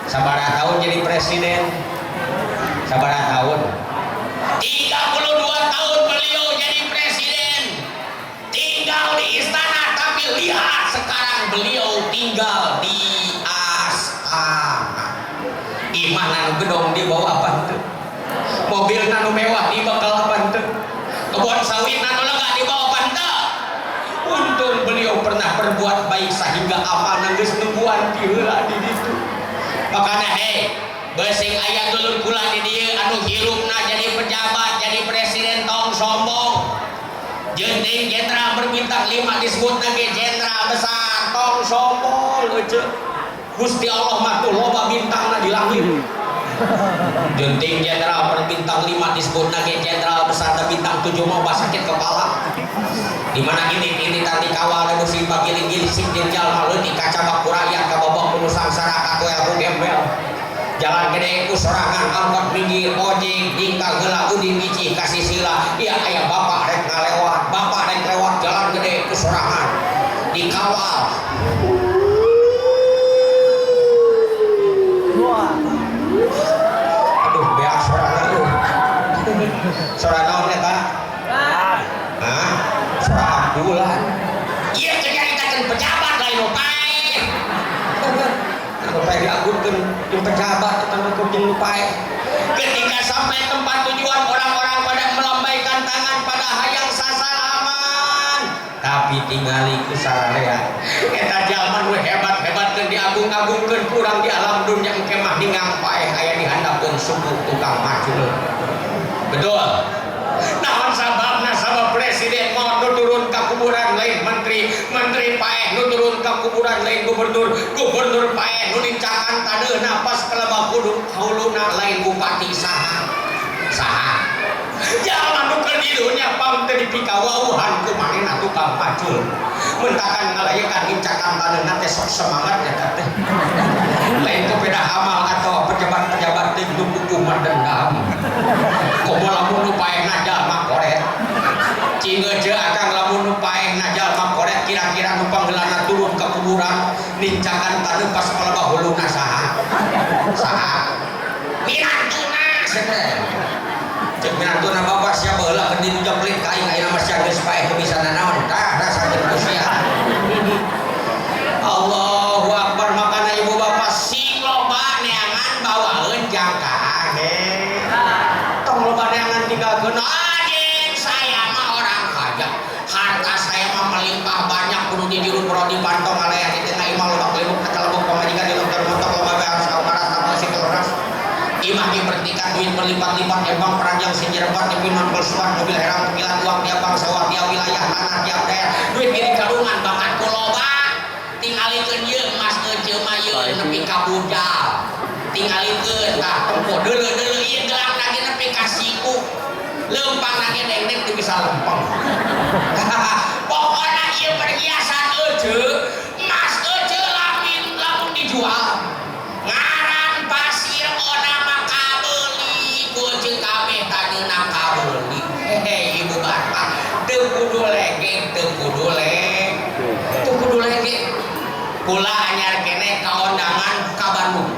Sabaraha tahun jadi presiden? Sabaraha tahun? 32 tahun beliau jadi presiden. Tinggal di istana, tapi lihat sekarang beliau tinggal di astana. Imah nanu gedong di bawah apa itu? mobil nanu mewah di bakal banten, kebun sawit nanu lega di bawah banten. Untung beliau pernah berbuat baik sehingga amanah geus nungguan di heula di ditu. Makanya besing aya dulur kula di dieu anu hilupna jadi pejabat, jadi presiden tong sombong. Jenting jenderal berbintang 5 disebutna ge jenderal besar tong sombong euceuk. Gusti Allah mah tuh loba bintangna di langit. Jenting jenderal berbintang 5 disebutna ge jenderal besar da bintang 7 mah sakit kepala. Di mana ini tadi kawal ada musim giling-giling sing jenjal malu di kaca baku rakyat kabobok kuno sangsara kaku aku gembel. Jalan gede ku sorangan angkot minggir ojek dingkal geula udin biji kasih sila. Iya aya bapak rek ngalewat, bapak rek lewat jalan gede ku sorangan dikawal. Aduh beak sorangan lu. Sorangan naon eta? Hah? Sorangan ambulan. Iya kenyaritakeun pejabat lain opae. Supaya diagungkan yang pejabat tentang hukum yang lupai. Ketika sampai tempat tujuan orang-orang pada melambaikan tangan pada hayang sasalaman, tapi tingali ku sararea eta jalma nu hebat-hebat dan diagung-agungkeun kurang di alam dunia engke mah dingampai aya di handapun suku tukang maju. Betul. Namun sababna sabab presiden mau turun ke kuburan lain menteri paeh nu turun ke kuburan lain gubernur paeh nu dincakan tadeuna pas kelebak kudu hauluna lain bupati saha jangan nu keur di dunia pang teu dipikawauhan ku manehna tukang pacul mentakan ngalayekan incakan tadeuna teh sok semangat ya teh lain ku beda amal atau pejabat-pejabat teh nu hukuman dendam komo lamun nu paehna jalma korek cingeuje akang lamun nu paehna jalma korek kira-kira nu panggeulana turun ke kuburan nincakan tadi pas kalebah huluna saha minantuna cenah cek minantuna bapak sia baheula keur di jeplit ka aing ayeuna mah sia geus paeh teu bisa nanaon tah dasar jeung sia. Allahu Akbar. Makana ibu bapak sing loba neangan bawaeun jangkaan tong loba neangan tinggalkeun anjing saya mah orang kaya harta saya mah melimpah banyak kudu di juru prodi pantong alean di tengah imah loba kelebuk kalebuk pamajikan di dokter motor loba beang saukaras sama si keloras imah ge bertingkat duit berlipat-lipat embang peranjang sinjerebat di pinon pelsuan mobil herang tekilan uang tiap bangsa tiap wilayah tanah tiap daerah duit gini kadungan bakat ku loba tingalikeun ieu emas euceum mah ieu nepi ka budal tingalikeun tah tempo deuleu-deuleu ieu gelang lagi nepi ka siku lempang lagi deng-deng teu bisa lempeng pokona ieu perhiasan euceum emas euceum lamun dijual ngaran pasir ona mah kabeuli ku euceum kabeh tadeuna kabeuli ibu bapak teu kudu legeng kula anyar kene kaondangan ka Bandung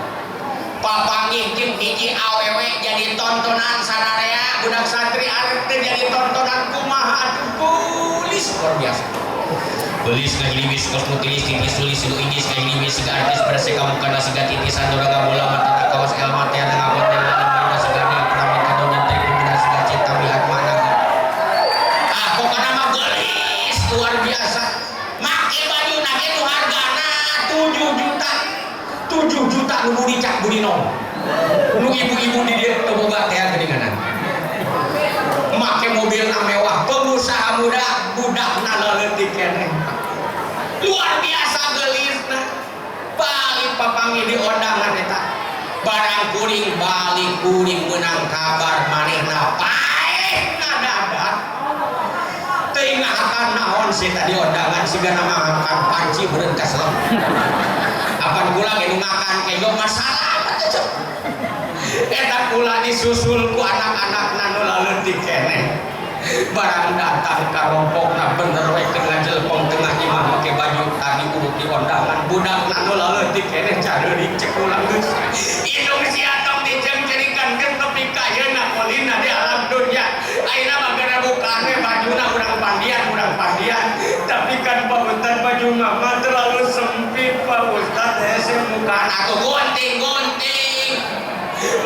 papanggih jeung hiji awewe jadi tontonan sararea budak santri arep teh jadi tontonan kumaha atuh pulis luar biasa pulis ngajiliwis kos mutilis titis tulis silu injis ngajiliwis siga artis berseka mukana siga titisan duraga bola mata kaos elma teh ngabot teh ngabot siga di pramit kadonan teh pimina siga cinta lihat mana pokona mah geulis luar biasa make baju nage nu hargana 7 juta nu dicak budino nu ibu-ibu di dieu teu boga teh geuninganan make mobil na mewah pengusaha muda budakna leutik keneh luar biasa geulisna balik papanggih di ondangan eta barang kuring balik kuring meunang kabar manehna paeh ngadadak teuing akan naon sih tadi ondangan siga nama akan panci beureun ka selem apan kula ge nu ngakan kenggo masalah eta kula disusul ku anak-anakna nu laleutik keneh barang datang ka rompokna bener we teu ngajelpong tengah imah make baju tadi urut di ondangan budakna nu laleutik keneh careurik cek ulang geus indung sia tong diceng-cerikan ke tepi kayeuna kulina di alam dunya ayeuna mah gara bukaan we bajuna urang pandian tapi kan pautan baju mama terlalu sempit Pak Ustaz hese mukaan aku gunting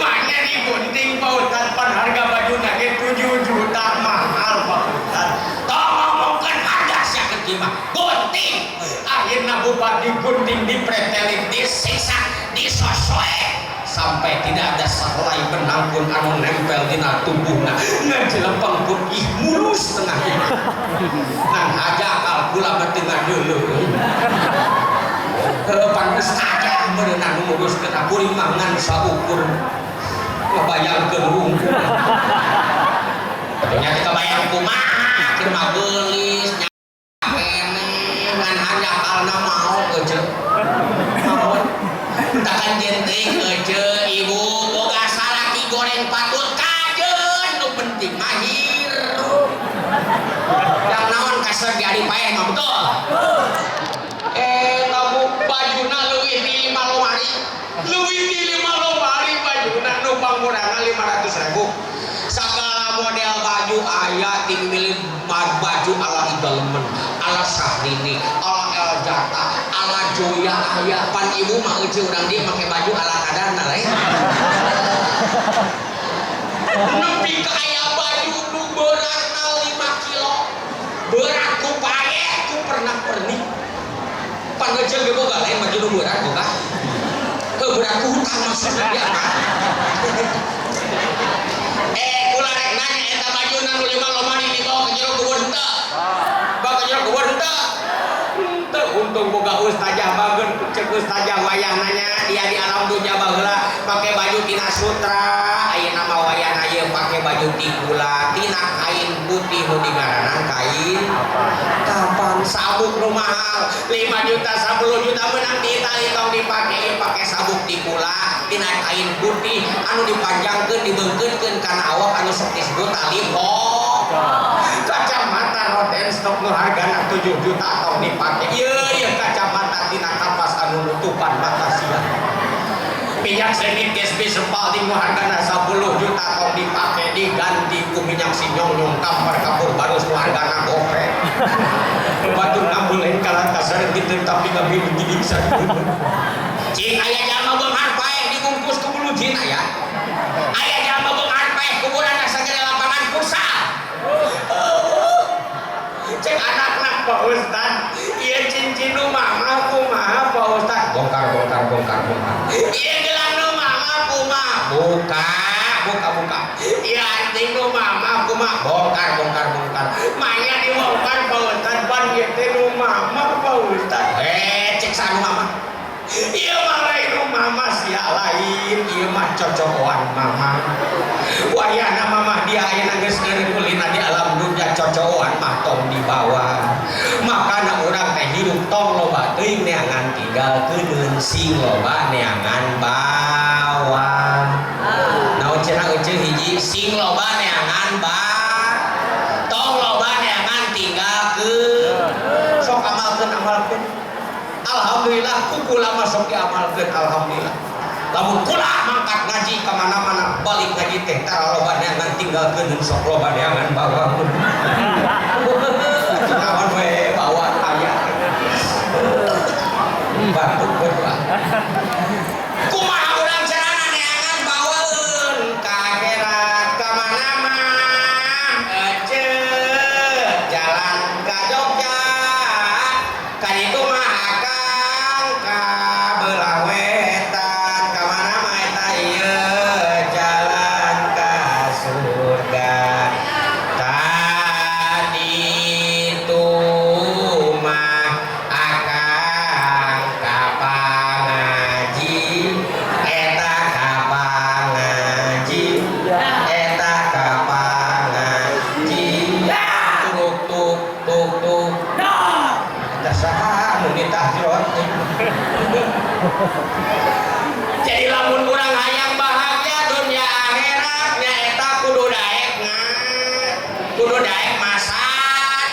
mana digunting Pak Ustaz pan tong ngomongkeun harga sia mah gunting akhirna bupati gunting dipretelin disiksa disosoe sampai tidak ada sahelai benang pun anu nempel dina tubuhna ngan jelempeng pun ih mulus tengah ini ngan hajakal kula betengah dulu pantes aja berenang nguruskeun kuring mangan saukur ngabayangkeun hungkul nya teh kabayang kumaha keur mah geulis ngan hajakalna mau euceuk takan jenting euceuk ibu boga salaki goreng patut kajeun nu penting mahir yang naon kasar di paeh mah betul kamu bajuna leuwih ti 5 lomari bajuna nu pangurangan 500.000 segala model baju aya ti milih baju ala Idolmen ala Syahrini ala Eljata ala Joya aya pan ibu mah euceuk urang dia make baju ala kadana lain nepi ka aya baju nu beratna 5 kilo berat ku pae ku pernak-pernik pan euceuk ge boga lain baju nu berat boga berat ku hutang maksudna dia kula rek nanya eta baju nu 5 lomari dibawa ke jero kubur henteu bawa ke jero kubur henteu teu untung boga ustazah bageun cek ustazah wayah nanya dia di alam dunya baheula make baju tina sutra ayeuna mah wayahna ieu make baju tikula tina kain putih nu digaranan kain kapan sabuk nu mahal 5 juta 10 juta meunang di Itali tong dipake ieu pake sabuk tikula tina kain putih anu dipanjangkeun dibeungkeunkeun kana awak anu sok disebut tali pok kacamata Roden stok nu hargana 7 juta tong dipake ieu kacamata tina kapas anu nutupan mata sia minyak senit gespi sepal di hargana 10 juta tong dipake diganti ku minyak sinyong kampar kapur baru nu hargana gope batu ngambuleun kalan kasar kitu tapi gabi begini sakitu cing aya jalma beunghar paeh dibungkus ku bulu jin aya jalma beunghar paeh kuburanna sagede lapangan futsal cek anak-anak Pak Ustad ieu cincin nu mama kumaha Pak Ustad bongkar ieu gelang nu mama kumaha buka ieu anting nu mama kumaha bongkar manya dibongkar Pak Ustad pan ieu teh nu mama Pak Ustad cek sanu mama ieu mah lain nu mama sia lain ieu mah cocokan mama wayahna mama dia ayeuna geus eureun kulina di alam dunya cocokan mah tong dibawa makana urang teh hirup tong loba teuing neangan tinggalkeun sing loba neangan bawa naon cenah euceuk hiji sing loba neangan tong loba neangan tinggalkeun sok amalkeun alhamdulillah kukula masuk diamalkeun alhamdulillah lamun kula mangkat ngaji ka mana-mana balik ngaji teh tara loba neangan tinggalkeun sok loba neangan bawa naon we bawa aya batuk beulah kumaha urang carana neangan bawaeun ka akhirat ka mana-mana jalan ka Jogja ka ditu mah akang ka belah wetan ka mana mah eta ieu jalan ka surga taditu mah akang ka pangaji eta ka pangaji tuk eta saha nu ditahjirot jadi lamun urang hayang bahagia dunia akhirat nyaeta kudu daek masak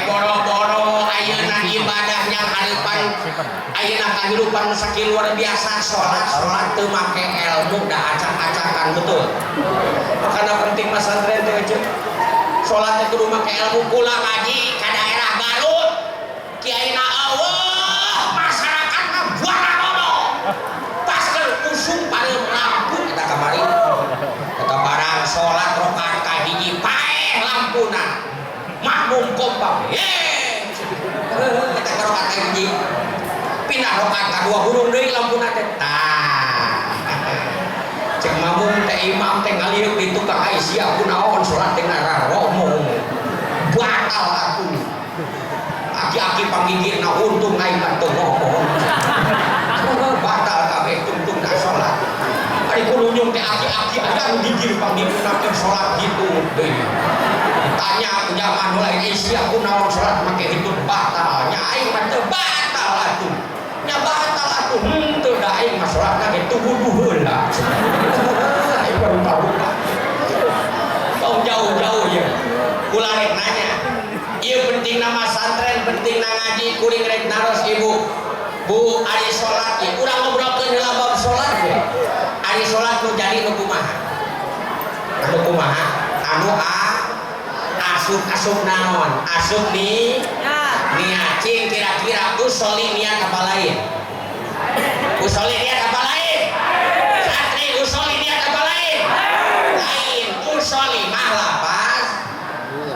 boro-boro ayeuna ibadahnya haripan ayeuna kahirupan saking luar biasa sholat teu make ilmu da acak-acakan betul makana penting pesantren teh euceuk sholat teh kudu make ilmu kula ngaji ka daerah Garut kiaina Allah masyarakatna buara pas usung pareum lampu eta kamari eta barang sholat rakaat ka hiji paeh lampu ngaji pindah rokat kedua gunung deui lampuna teh cek mamung teh imam teh ngaliuk di tukang Aisyah kunaon salat teh ngomong batal aku aki-aki panggigirna untung naik teu ngomong batal kabeh tungtung da salat ari kununjung teh aki-aki aya nu gigir panggigirna keur salat gitu deui tanya ke zaman mulai Aisyah kunaon salat make hitun batal nya aing mah teu batal atuh nya batal atuh teu da aing mah salatna ge tubuh heula aing baru tahu tong jauh-jauh ya kula rek nanya ieu penting nama santren penting na ngaji kuring rek naros ibu bu ari salat ieu urang ngobrolkeun heula bab salat ge ari salat nu jadi nu kumaha anu asup naon asup nih niat cing kira-kira usoli niat apa lain usoli niat apa lain santri usoli niat apa lain usoli mah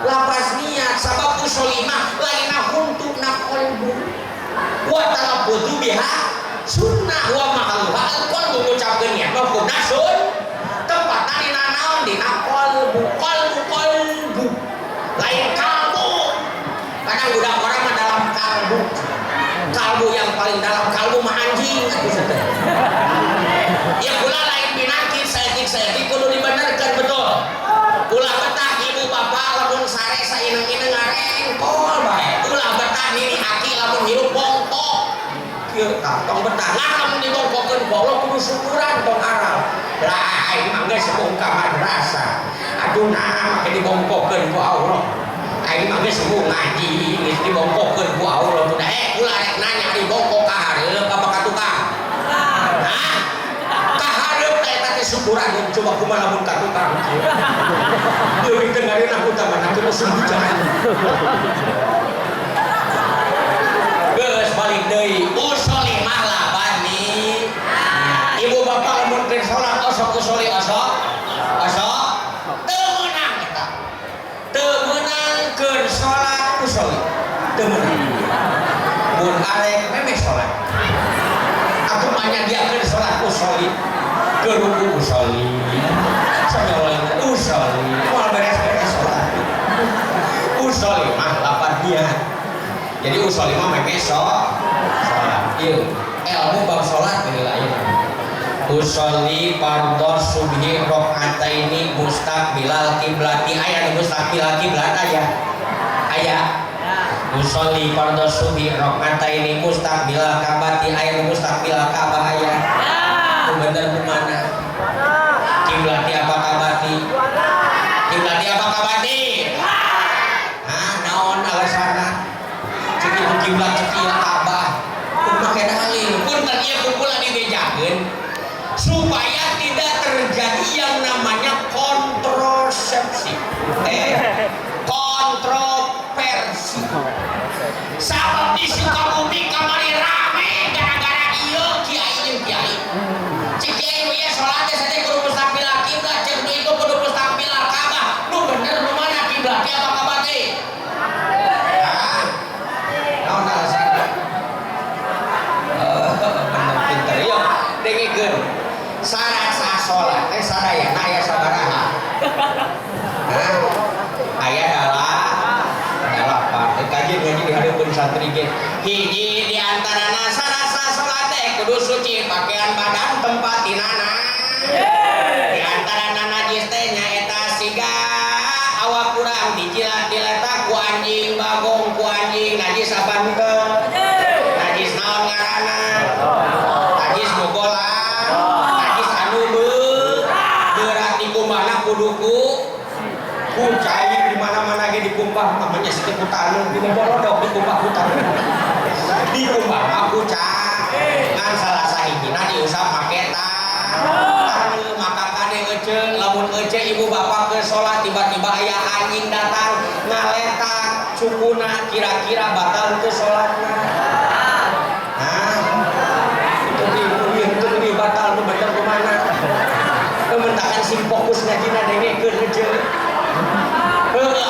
lapas niat sabab usoli mah lain untuk qalbu wa talaffuzu biha sunnah wa mahalluha qalbu mengucapkeun niat hukumna sun tempatna dina naon dina qalbu lain kalbu kadang budak orang mah dalam kalbu yang paling dalam kalbu mah anjing ya pula lain pinakit seetik kudu dibenerkan betul pula betah ibu bapak lamun sare saineng-ineng ngarengkol bae ulah betah diri haki lamun hirup bongkok kieu tong betah nah lamun dibongkokeun goblok kudu syukuran tong aral lah aing mah geus bongkar madrasah aduh nah make dibongkokeun ku Allah aing mah geus ngaji geus dibongkokeun ku Allah teh kula rek nanya dibongkok ka hareup apa ka tukang hah ka hareup eta teh syukuran coba kumaha lamun ka tukang leuwih teu ngareuna ku taman teu sumbu jalan geus balik deui usoli mah labani ibu bapak lamun keur salat osok usoli osok teu meunang eta teu meunang keur salat usoli teu meunang mun arek memeh salat aku manya dia keur salat usoli keur ruku usoli sampai usoli moal beres-beres salat usoli mah lapan dia jadi usoli mah memeh salat ieu ilmu bab salat heula ieu usolli fardhu subhi rakaataini mustaqbilal kiblati aya nu mustaqbilal kiblat aya usolli fardhu subhi rakaataini mustaqbilal kabati aya nu mustaqbilal kabah aya bener kumana kiblati apa kabati naon alasanna cek ieu kiblat cek ieu kabah kudu make dalil punten ieu kumpulan dibejakeun supaya tidak terjadi yang namanya kontroversi kontroversi sabab di Sukabumi kamari rame gara-gara ieu kiai jeung kiai cik kiai we salatnya saja kudu mustaqbil kiblat cek nu itu kudu mustaqbil Ka'bah nu bener nu mana kiblat apa kabar teh naon alasanna bener pinter yuk dengikeun syarat sah sholat sadayana aya sabaraha aya dalapan kajian ngaji di hareupeun santri ge hiji di antarana syarat sah sholat kudu suci pakaian badan tempat tinana di antarana najis teh nyaeta siga awak kurang dijilat diletak ku anjing bagong ku anjing najis apa henteu najis naon ngaranna najis bogolan kuduku cair di mana-mana ge dikumpah namanya sikit putaneun di bolodok dikumpah putaneun dikumpah aku ngan salah sahijina diusap make maka kade eceung lamun ece ibu bapak ke salat tiba-tiba aya anjing datang ngaletak cukuna kira-kira batal teu salatna itu batal nu bener kumana mentakan sing fokus ngajina dengekeun heuceul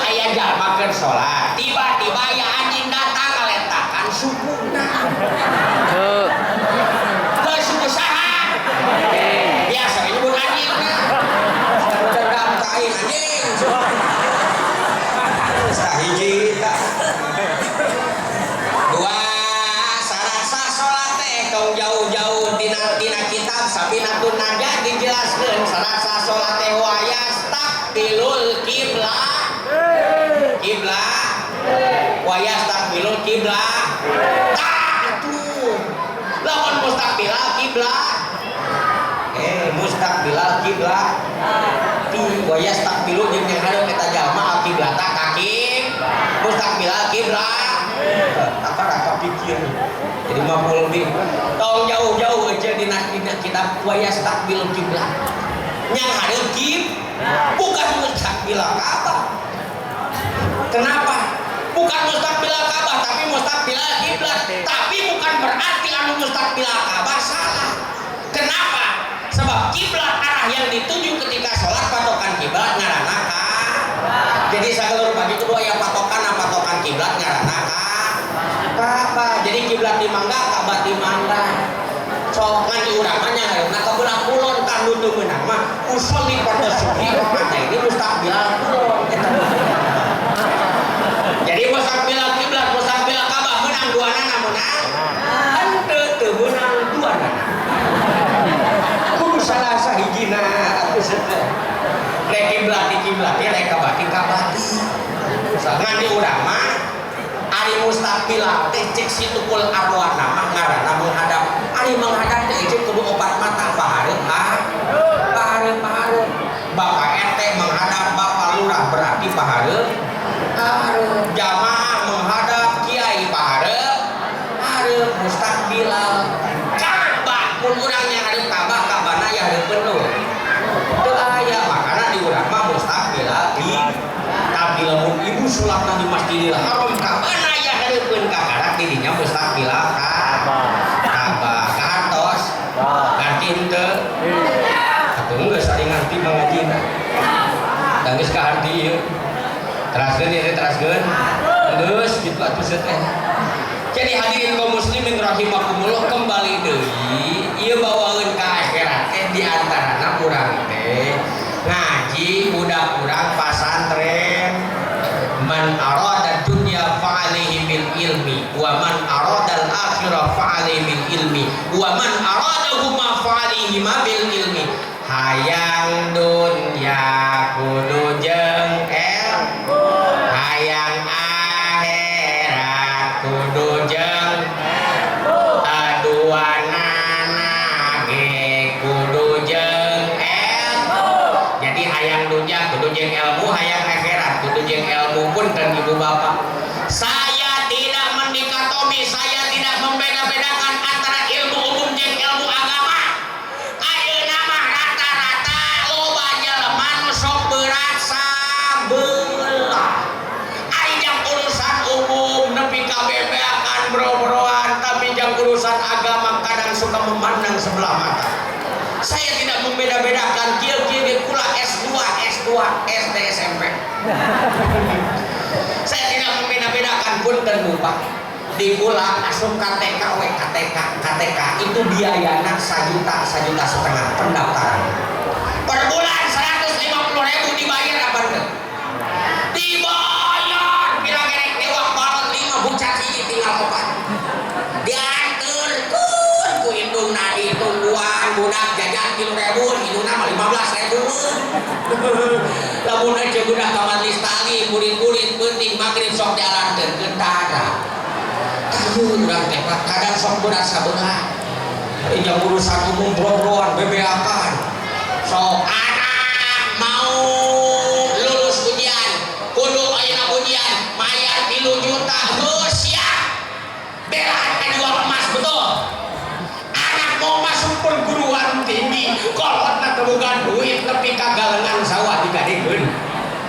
aya jalma keur salat tiba-tiba aya anjing datang ngaletakan sukuna yastakbilul kiblat wa yastakbilul kiblat atuh lawan mustaqbilal kiblat mustaqbilal kiblat ti wa yastakbilu jeung yang hadeup eta jalma kiblata kaki mustaqbilal kiblat apa raka pikir jadi maful bih tong jauh-jauh aja dina kitab wa yastakbilul kiblat yang hadeup bukan mustaqbilal Ka'bah. Kenapa? Bukan mustaqbilal Ka'bah tapi mustaqbilal kiblat. Tapi bukan berarti anu mustaqbilal Ka'bah salah. Kenapa? Sebab kiblat arah yang dituju ketika sholat patokan kiblat ngaranna Ka'bah. Jadi sagelur bagi kedua yang patokan kiblat ngaranna Ka'bah. Jadi kiblat di mangga, Ka'bah di mangga. So ngan urang mah nya hareupna ka belah kulon tah nutu meunang mah usolli pada subuh mata ini mustaqbilal kulon eta. Jadi mustaqbilal kiblat mustaqbilal Ka'bah meunang duana namunna teu meunang duana. Kudu salah sahijina atuh seuteu. Rek kiblat di kiblat rek Ka'bah di Ka'bah. Ngan di urang mah ari mustaqbilal teh cek situkul arwana mah ngaranna menghadap. Ari menghadap teh cek kudu opat mata pahareup pahareup Bapak RT menghadap Bapak Lurah berarti pahareup jamaah menghadap kiai pahareup mustaqbilal Ka'bah mun urang nya hadeup Ka'bahna ya hareup penuh teu aya makana di urang mah mustaqbilal tapi lamun ibu salatna di Masjidil Haram Ka'bahna ya hareupeun ka barat didinya mustaqbilal Ka'bah kantos ganti henteu atuh geus ari nganti mangajina da geus kaharti ieu teraskeun ieu teraskeun geus kitu atuh teh. Jadi hadirin kaum muslimin rahimakumullah kembali deui ieu bawaeun ka akhirat teh di antarana urang teh ngaji budak urang pasantren man arada dunya fa'alaihi bil ilmi wa man arada al akhirah fa'alaihi bil ilmi wa man aradahuma fa'alaihi ma bil ilmi hayang dunya kudu jeung ilmu hayang akhirat kudu jeung aduanana ge kudu jeung ilmu. Jadi hayang dunya kudu jeung ilmu hayang akhirat kudu jeung ilmu. Punten ibu bapak, saya tidak mendikotomi, saya tidak membeda-bedakan antara ilmu umum jeung ilmu agama. Ayeuna mah rata-rata loba jelema nu sok berat sabeula. Ari jang urusan umum nepi ka bebeakan bro-broan, tapi jang urusan agama kadang suka memandang sebelah mata. Saya tidak membeda-bedakan kieu-kieu kula S2, SD, SMP. Saya tidak membeda-bedakan punten Pak. Di kula asup KTK itu biayana 1 juta pendaftaran. Per bulan 150.000 dibayar apa teu? Dibayar pira gerek dewak balon 5 bucat hiji tinggal opat. Dianturkeun ku indungna ditungguan budak jajan 3.000 indungna mah 15.000. Lamun aja budak ka majelis taklim murid-murid penting magrib sok dialankeun ke tada. Tahu urang teh kadang sok budak sabeula. Ari jang urusan umum bro-broan bebeakan. Sok anak mau lulus ujian, kudu ayeuna ujian mayar 3 juta geus siap. Belaan jual emas betul. Anak mau masuk perguruan tinggi, kolotna teu boga duit nepi ka galengan sawah digadekeun.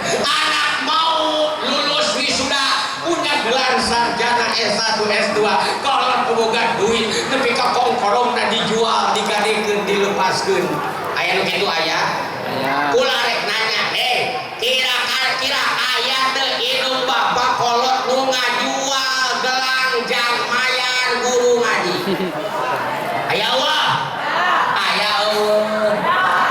Anak mau lulus wisuda punya gelar sarjana S1 S2 kolot teu boga duit nepi ka kongkorongna dijual digadekeun dilepaskeun. Aya nu kitu aya? Kula rek nanya, kira-kira aya teu indung bapak kolot nu ngajual gelang jang mayar guru ngaji? Aya Allah. Aya eueuh.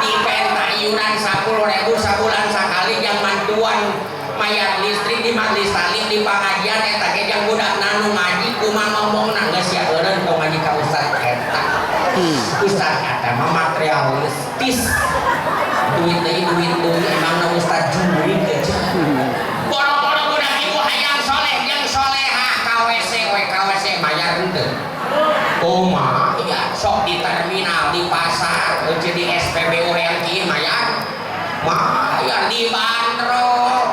Dipenta iuran 10.000 sabulan sakali jang mantuan mayar listrik di majelis taklim di pengajian eta ge jang budak nanu ngaji kumaha ngomongna geus sia eureun kau ngaji ka ustaz eta. Ustaz eta mah materialistis. Duit deui emangna ustaz Bayar dibanderol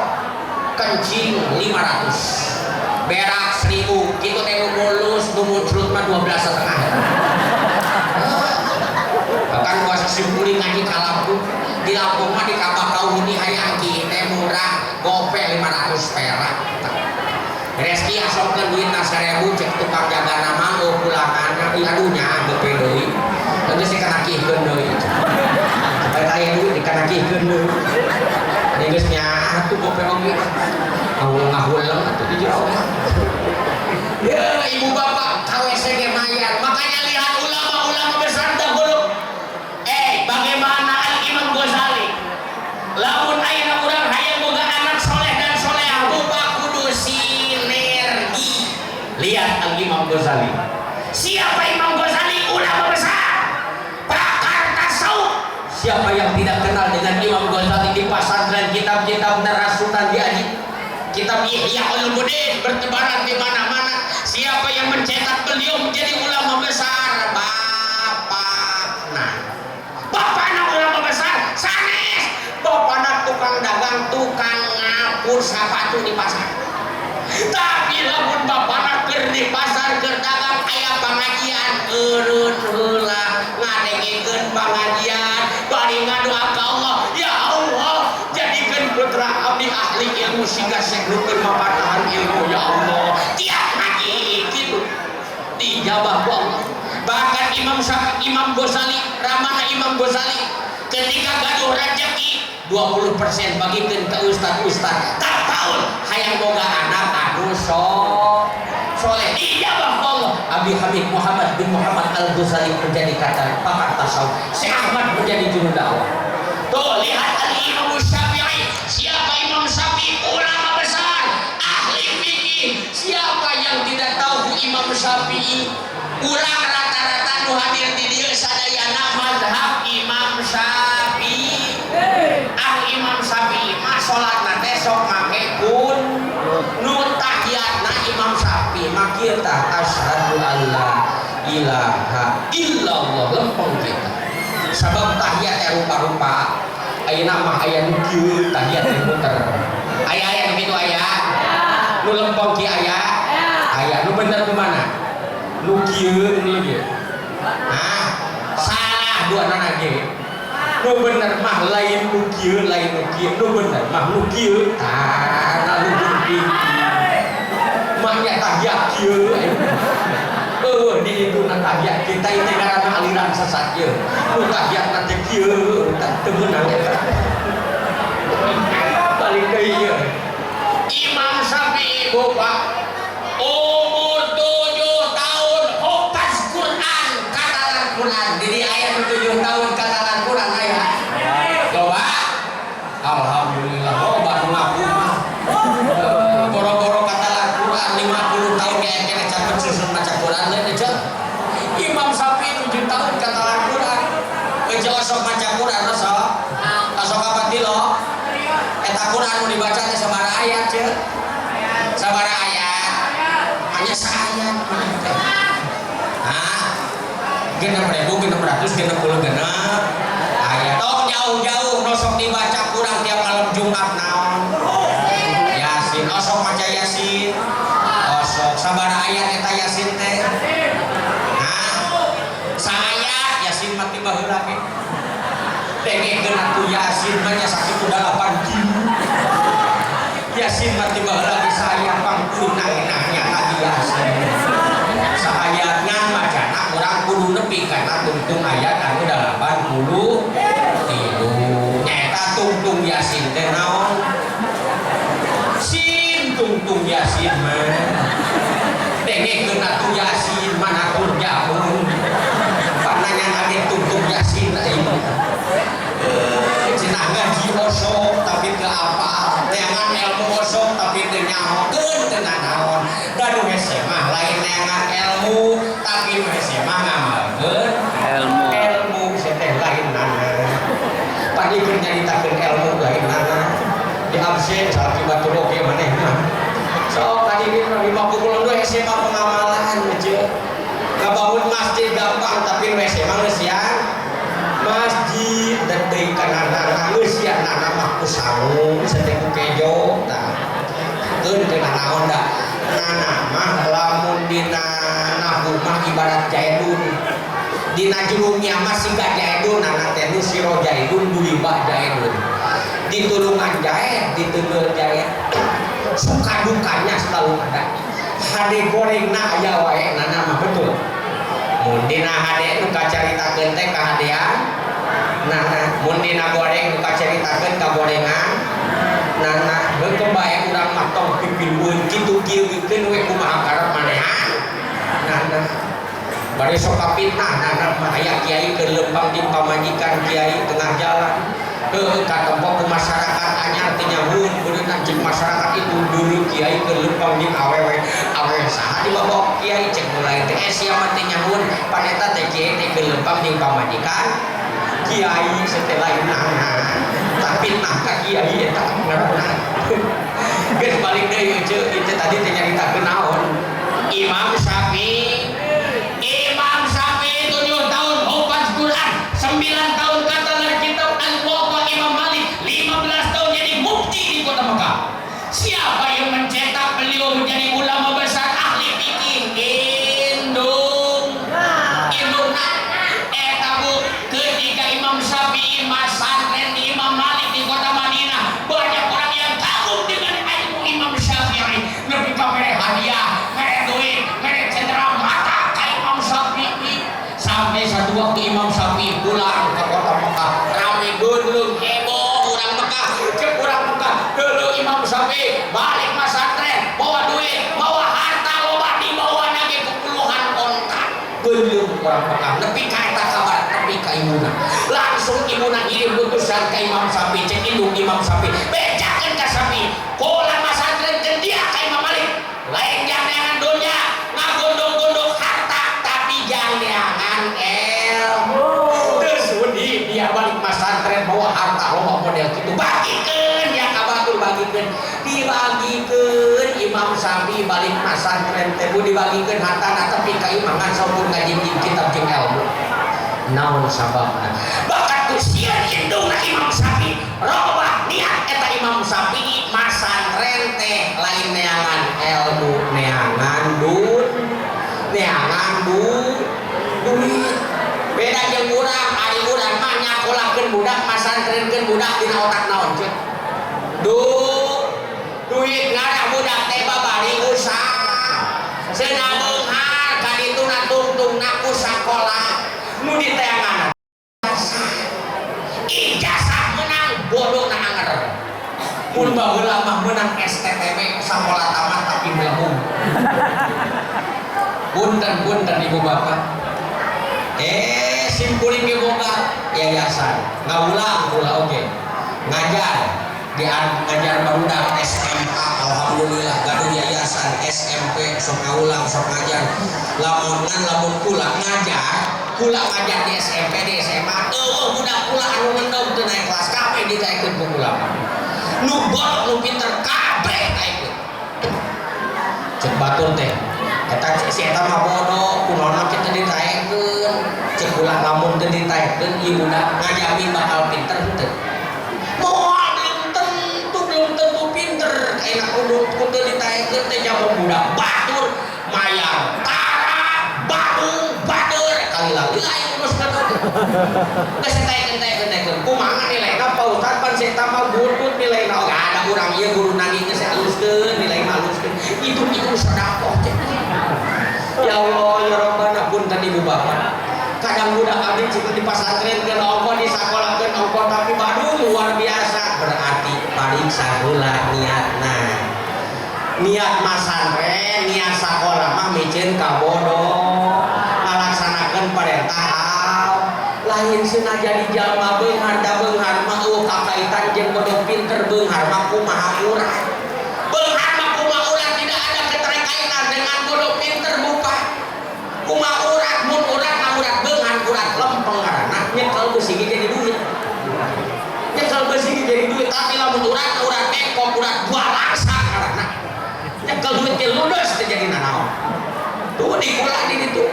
kencing 500 berak 1000 gitu teh nu mulus nu muncrut mah 12,5 bahkan kuasa simpuli ngaji ka Lampung di Lampung mah di Kapakau ini hayang teh murah gope 500 perak reski asopkeun duitna 1000 cek tukang jaga nama pulangan aduhnya gope deui terus dikanakihkeun deui aya duit dikanakihkeun deui ari geus nya atuh gope oge ngahuleng atuh di jero ya ibu bapak KWC ge mayar makanya lihat ulama-ulama besar dahulu bagaimana Al-Imam Ghazali lamun ayeuna urang hayang boga anak soleh dan solehah boga kudu sinergi lihat Al-Imam Ghazali siapa Imam Ghazali ulama besar pakar tasawuf siapa yang tidak kenal dengan Imam Ghazali di pesantren kitab-kitab nerasutan diaji kitab Ihya Ulumuddin bertebaran di mana-mana siapa yang mencetak beliau menjadi ulama besar bapak anak ulama besar sanes bapak anak tukang dagang tukang ngapur sepatu di pasar tapi lamun bapak anak keur di pasar keur dagang aya pengajian eureun heula ngadengkeun pengajian bari ngadoa ka Allah ya Allah jadikan putra abdi ahli ilmu sehingga seglukeun mapatahan ilmu ya Allah tiap ngaji kitu dijabah ku Allah bahkan Imam Ghazali ramana Imam Ghazali ketika gaduh rezeki 20% bagikeun ke ustad-ustad tak tahun hayang boga anak anu soleh ijabah Allah Abi Habib Muhammad bin Muhammad Al-Ghazali menjadi kata pakar tasawuf Syekh Ahmad menjadi juru dakwah tuh lihat Al-Imam Syafi'i siapa Imam Syafi'i ulama besar ahli fikih siapa yang tidak tahu Imam Syafi'i urang rata-rata nu hadir di dieu sadayana mazhab Imam Syafi'i. Imam Syafi'i mah salatna teh sok make kun nu tahiyatna Imam Syafi'i mah kieu tah asyhadu alla ilaha illallah lempeng kita. Sabab tahiyat teh rupa-rupa ayeuna mah aya nu kieu tahiyat teh muter. Aya nu kitu aya. Nu lempeng kieu aya. Aya nu bener kumaha? Nu kieu nu kieu. Salah dua nana ge. Nu bener mah lain nu kieu lain nu kieu. Nu bener mah nu kieu. Tah nu geuning. Mah nya tahiyat kieu. Di itu tahiyat kita ini karena aliran sesat kieu. Nu tahiyat teh kieu tah teu meunang eta. Balik deui ieu. Imam Syafi'i Bapak umur 7 tahun hafaz Quran katalan Quran jadi ayat 7 tahun katalan Quran aya coba alhamdulillah baru ngaku boro-boro katalan Quran 50 tahun kayak kena cepet susun maca Quran lain aja Imam Syafi'i 7 tahun katalan Quran aja osok maca Quran osok apa lo eta Quran nu dibaca teh sabaraha ayat ce sabaraha ayat hanya saayat teh genep 660 ayat tong jauh-jauh nosok dibaca Quran tiap malam Jumat naon Yasin osok maca Yasin osok sabaraha ayat eta Yasin teh saayat Yasin mati baheula ge dengekeun atuh Yasin mah nya sakitu 8 kilo Yasin mati baheula ge saya pangkunang-nangnya lagi Yasin sahayat ngan macana urang kudu nepi kana tungtung ayat anu 83 nyaeta tungtung Yasin teh naon sin tungtung Yasin mah dengekeun atuh Yasin mana turjaun pananya age tungtung Yasin ieu cenah ngaji osok tapi teu apa neangan ilmu osok tapi teu nyahokeun teu naon gaduh hese mah lain neangan ilmu tapi hese mah ngamalkeun ilmu teh lain nana padikeun nyaritakeun ilmu lain nana di absen sareng batur oge manehna sok tadi di 52 hese mah pengamalan aja ngabangun masjid gampang tapi hese mah geus sian masjid dan deui kana geus sian anak mah ku sangu sedek ku kejo tah keun teh naon da anak mah lamun dina nahu mah ibarat jaidun dina julungnya mah siga jaidun anak teh nu siro jaidun duliba jaidun ditulungan jaid diteugeur jaid suka dukanya selalu ada hade gorengna aya wae nana mah betul mun dina hade nu kacaritakeun teh kahadean nana mun dina goreng nu kacaritakeun kagorengan nana heukeum bae urang mah tong pipilweun kitu kieu geukeun we kumaha karep manehan nana bari sok kapitnah nana mah aya kiai keur lempang di pamajikan kiai tengah jalan katempo ku masyarakat anyar teh nyahun beuneutan cek masyarakat itu dulu kiai keur lempang di awewe saha di babok kiai cek mulai teh sia mah teh nyahun paneta teh kiai teh keur lempang di pamajikan kiai setelah inana tapi nah ka kiai eta ngaranna geus balik deui ceuk itu tadi teh nyaritakeun naon Imam Syafi'i 7 tahun hafal Quran 9 tahun kata dari kitab Al-Muwatta Imam Malik 15 tahun jadi mufti di kota Mekah. Siapa yang mencetak beliau menjadi ulama besar ahli fikih? Indung eta bu ketika Imam Syafi'i masantren di Imam Malik di kota Madinah banyak orang yang kagum dengan ilmu Imam Syafi'i lebih ke mere hadiah mere duit mere cendera mata ke Imam Syafi'i sampai satu waktu Imam Syafi'i pulang ke kota Mekah rame gunung heboh orang Mekah cek orang Mekah dulu Imam Syafi'i balik masantren bawa duit bawa harta loba dibawa lagi ke puluhan ontak belum orang Mekah nepi ka eta kabar nepi ka imuna langsung imuna ngirim utusan ke Imam Syafi'i cek indung Imam Syafi'i bejakeun ka Syafi'i kola masantren ke dia ka Imam Malik lain jangan dunia ngagondong-gondong harta tapi jangan ilmu sudi dia balik masantren bawa harta loba model gitu bagikeun ya kabatul bagikeun dibagikeun Imam Syafi'i balik masantren teh dibagikeun hartana tapi ka imam ngan sampun ngajinjing kitab jeung ilmu naon sababna bakat kusieun indungna Imam Syafi'i robah niat eta Imam Syafi'i masantren teh lain neangan ilmu neangan duit beda jeung urang ari urang mah nyakolakeun budak masantrenkeun budak dina otak naon ceuk duit ngaran budak teh babari usah seunang beunghar ka dituna tungtungna ku sakola nu diteangan ijazah menang bodona anger mun baheula mah menang STTB sakola tamat tapi melebung punten ibu bapak simpulin ke boga yayasan ngaulang pula oke ngajar ngajar barudak SMA alhamdulillah gaduh yayasan SMP sok ngaulang sok ngajar lamun kula ngajar di SMP di SMA budak kula anu ngendom teu naik kelas kabeh ditaikeun ku kula nu bolok nu pinter kabeh taikeun cek batur teh eta si eta mah bodoh kunaon kita ditaikeun cek ulah lamun teu ditaikeun ieu budak ngajamin bakal pinter henteu moal belum tentu pinter enak kudu ditaikeun teh jago budak batur mayar tara batur kali lali lain terus kan geus ditaikeun kumaha nilaina pautan pan si eta mah butut nilaina oge ada urang ieu guru nagi geus haluskeun nilaina haluskeun itu sedekah ya Allah ya Rabbana punten ibu bapak kadang budak abdi cik di pasantren ke ongko di sekolah ke ongko tapi baru luar biasa berarti paling saheula niatna niat masantren niat sekolah mah micin kabodoh ngalaksanakeun perintah lain cenah jadi jalma beunghar da beunghar mah kakaitan jeung bodoh pinter beunghar mah kumaha urang beunghar mah kumaha urang tidak ada keterkaitan dengan bodoh pinter bukan kumaha urang mun urang urat beunghar urat lempeng ngaranna nyekel beusi jadi duit nyekel beusi jadi duit tapi lamun urat bengkok urat dua laksa ngaranna nyekel duit ge ludes teh jadi nanaon tuh dikula di ditu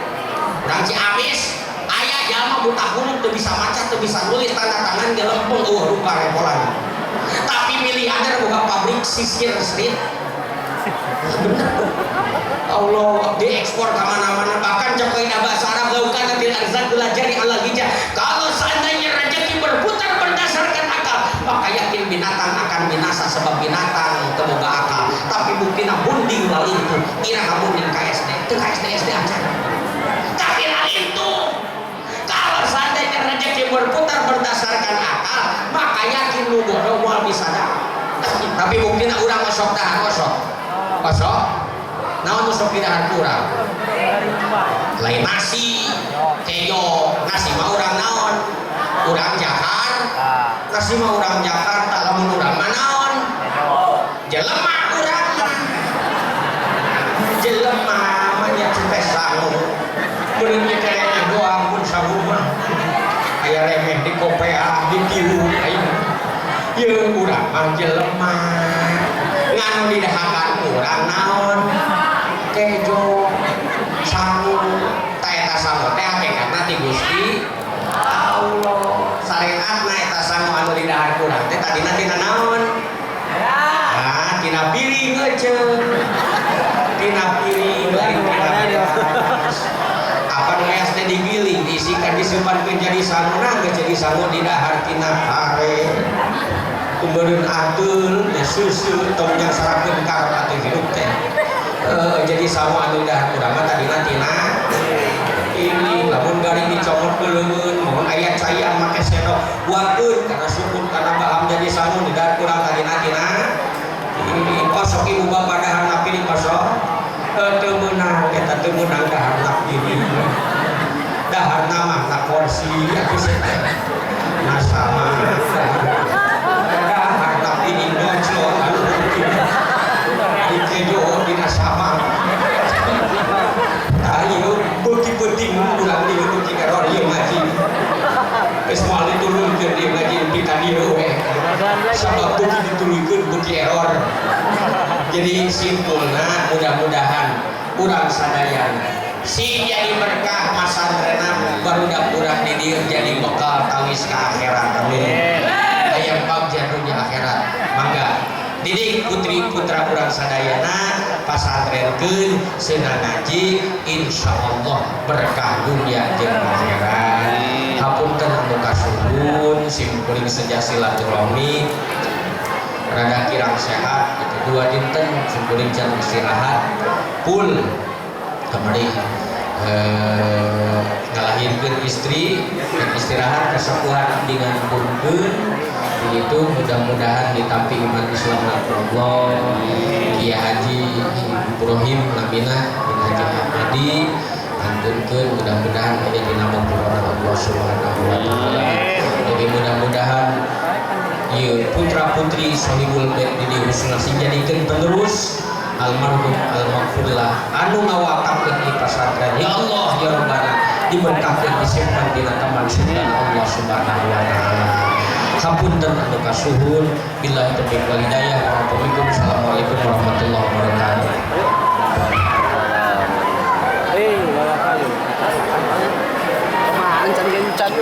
urang Ciamis aya aya mah buta huruf teu bisa maca teu bisa nulis tanda tangan ge lempeng rupa repolan tapi miliarder buka pabrik sisir street Allah diekspor kemana-mana bahkan Jokowi bahasa Arab laukan nabil arzak belajar di alal hijah kalau seandainya rezeki berputar berdasarkan akal maka yakin binatang akan binasa sebab binatang temoga akal tapi buktinya bunding lalu itu kira bunding KSD itu KSD aja tapi lalu itu kalau seandainya rezeki berputar berdasarkan akal maka yakin lu bodoh mau bisa dah tapi buktinya urang masuk dah kosong naon tuh sok didahar kurang lain nasi kejo nasi mah urang naon urang jakar nasi mah urang Jakarta lamun urang mah naon jelema urang jelema mah nya cepet sangu meureun ge remeh doang pun sabu mah aya remeh di kopea di kieu aya yeung urang mah jelema nganu didahakan urang naon kejo sangu taeta sangu teh hakikatna ti Gusti Allah syariatna eta sangu anu didahar urang teh tadina tina naon nah tina piring euceung tina piring lain tina gelas apa nu geus teh digiling diisikan disimpankeun jadi sangu nah geus jadi sangu didahar tina kare kemudian adul susu tong yang sarakeun karep atuh hirup teh jadi sama anu dah urang mah tadina tina ini lamun garing dicomot ke leungeun mohon aya caian make sendok buatkeun karena sukun karena baham jadi sangu di dahar urang tadina tina ini kosok ibu bapak dahar napi di kosok teu meunang eta teu meunang dahar napi dahar nama na kursi atuh teh nah sama dahar napi di dojol kejo dina sama ayo beuki penting ulang dieu beuki error ieu ngaji geus moal diturunkeun dieu ngaji pita dieu we sabab beuki diturunkeun beuki error jadi simpulna mudah-mudahan urang sadayana si jadi berkah masantrenna barudak urang di dieu jadi bekal tawis ka akhirat amin aya bagja dunya akhirat mangga didik putri putra urang sadayana pasantrenkeun seunang ngaji insyaallah berkah dunia jeung akhirat hapunten anu kasuhun simkuring seja silaturahmi rada kirang sehat itu 2 dinten simkuring jam istirahat full kamari ngalahirkeun istri dan istirahat kesepuhan abdi ngampunkeun itu mudah-mudahan ditampi iman Islam Allah Kiai Haji Ibrahim Laminah bin Haji Ahmadi antunkeun mudah-mudahan aya dina magfirah Allah Subhanahu wa taala jadi mudah-mudahan ieu putra-putri Sohibul Bait di Husna dijadikeun penerus almarhum al-maghfurlah anu ngawakafkeun di pesantren ya Allah ya Rabbana diberkahkeun disimpan dina taman surga Allah Subhanahu wa taala hapunten anu kasuhun billahi taufiq wal hidayah assalamualaikum warahmatullahi wabarakatuh kemarin can-can